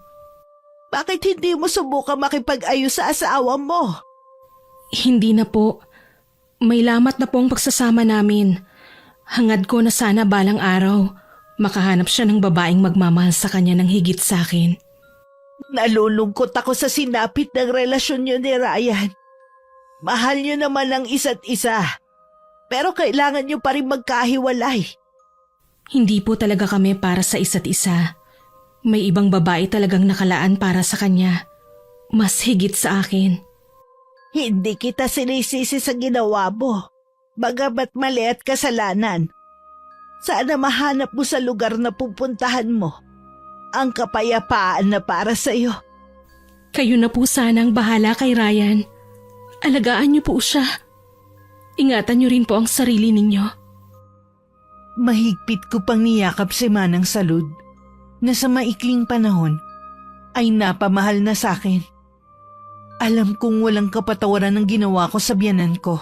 Bakit hindi mo subukan makipag-ayos sa asawa mo? Hindi na po. May lamat na po ang pagsasama namin. Hangad ko na sana balang araw, makahanap siya ng babaeng magmamahal sa kanya ng higit sa akin. Nalulungkot ako sa sinapit ng relasyon niyo ni Ryan. Mahal niyo naman ang isa't isa. Pero kailangan niyo pa rin magkahiwalay. Hindi po talaga kami para sa isa't isa. May ibang babae talagang nakalaan para sa kanya. Mas higit sa akin. Hindi kita sinisisi sa ginawa mo. Bagamat mali at kasalanan. Sana mahanap mo sa lugar na pupuntahan mo ang kapayapaan na para sa iyo. Kayo na po sana ang bahala kay Ryan. Alagaan niyo po siya. Ingatan niyo rin po ang sarili ninyo. Mahigpit ko pang niyakap si Manang Salud na sa maikling panahon ay napamahal na sa akin. Alam kong walang kapatawaran ang ginawa ko sa biyanan ko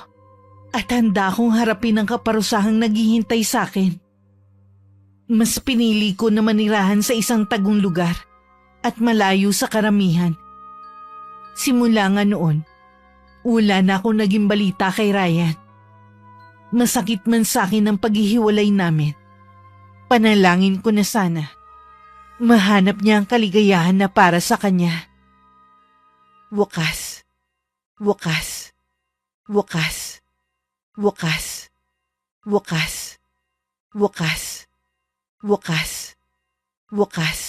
at handa akong harapin ang kaparusahang naghihintay sa akin. Mas pinili ko na manirahan sa isang tagong lugar at malayo sa karamihan. Simula nga noon, wala na akong naging balita kay Ryan. Masakit man sa akin ang paghihiwalay namin. Panalangin ko na sana mahanap niya ang kaligayahan na para sa kanya. Wakas, wakas, wakas, wakas, wakas, wakas, wakas, wakas, wakas.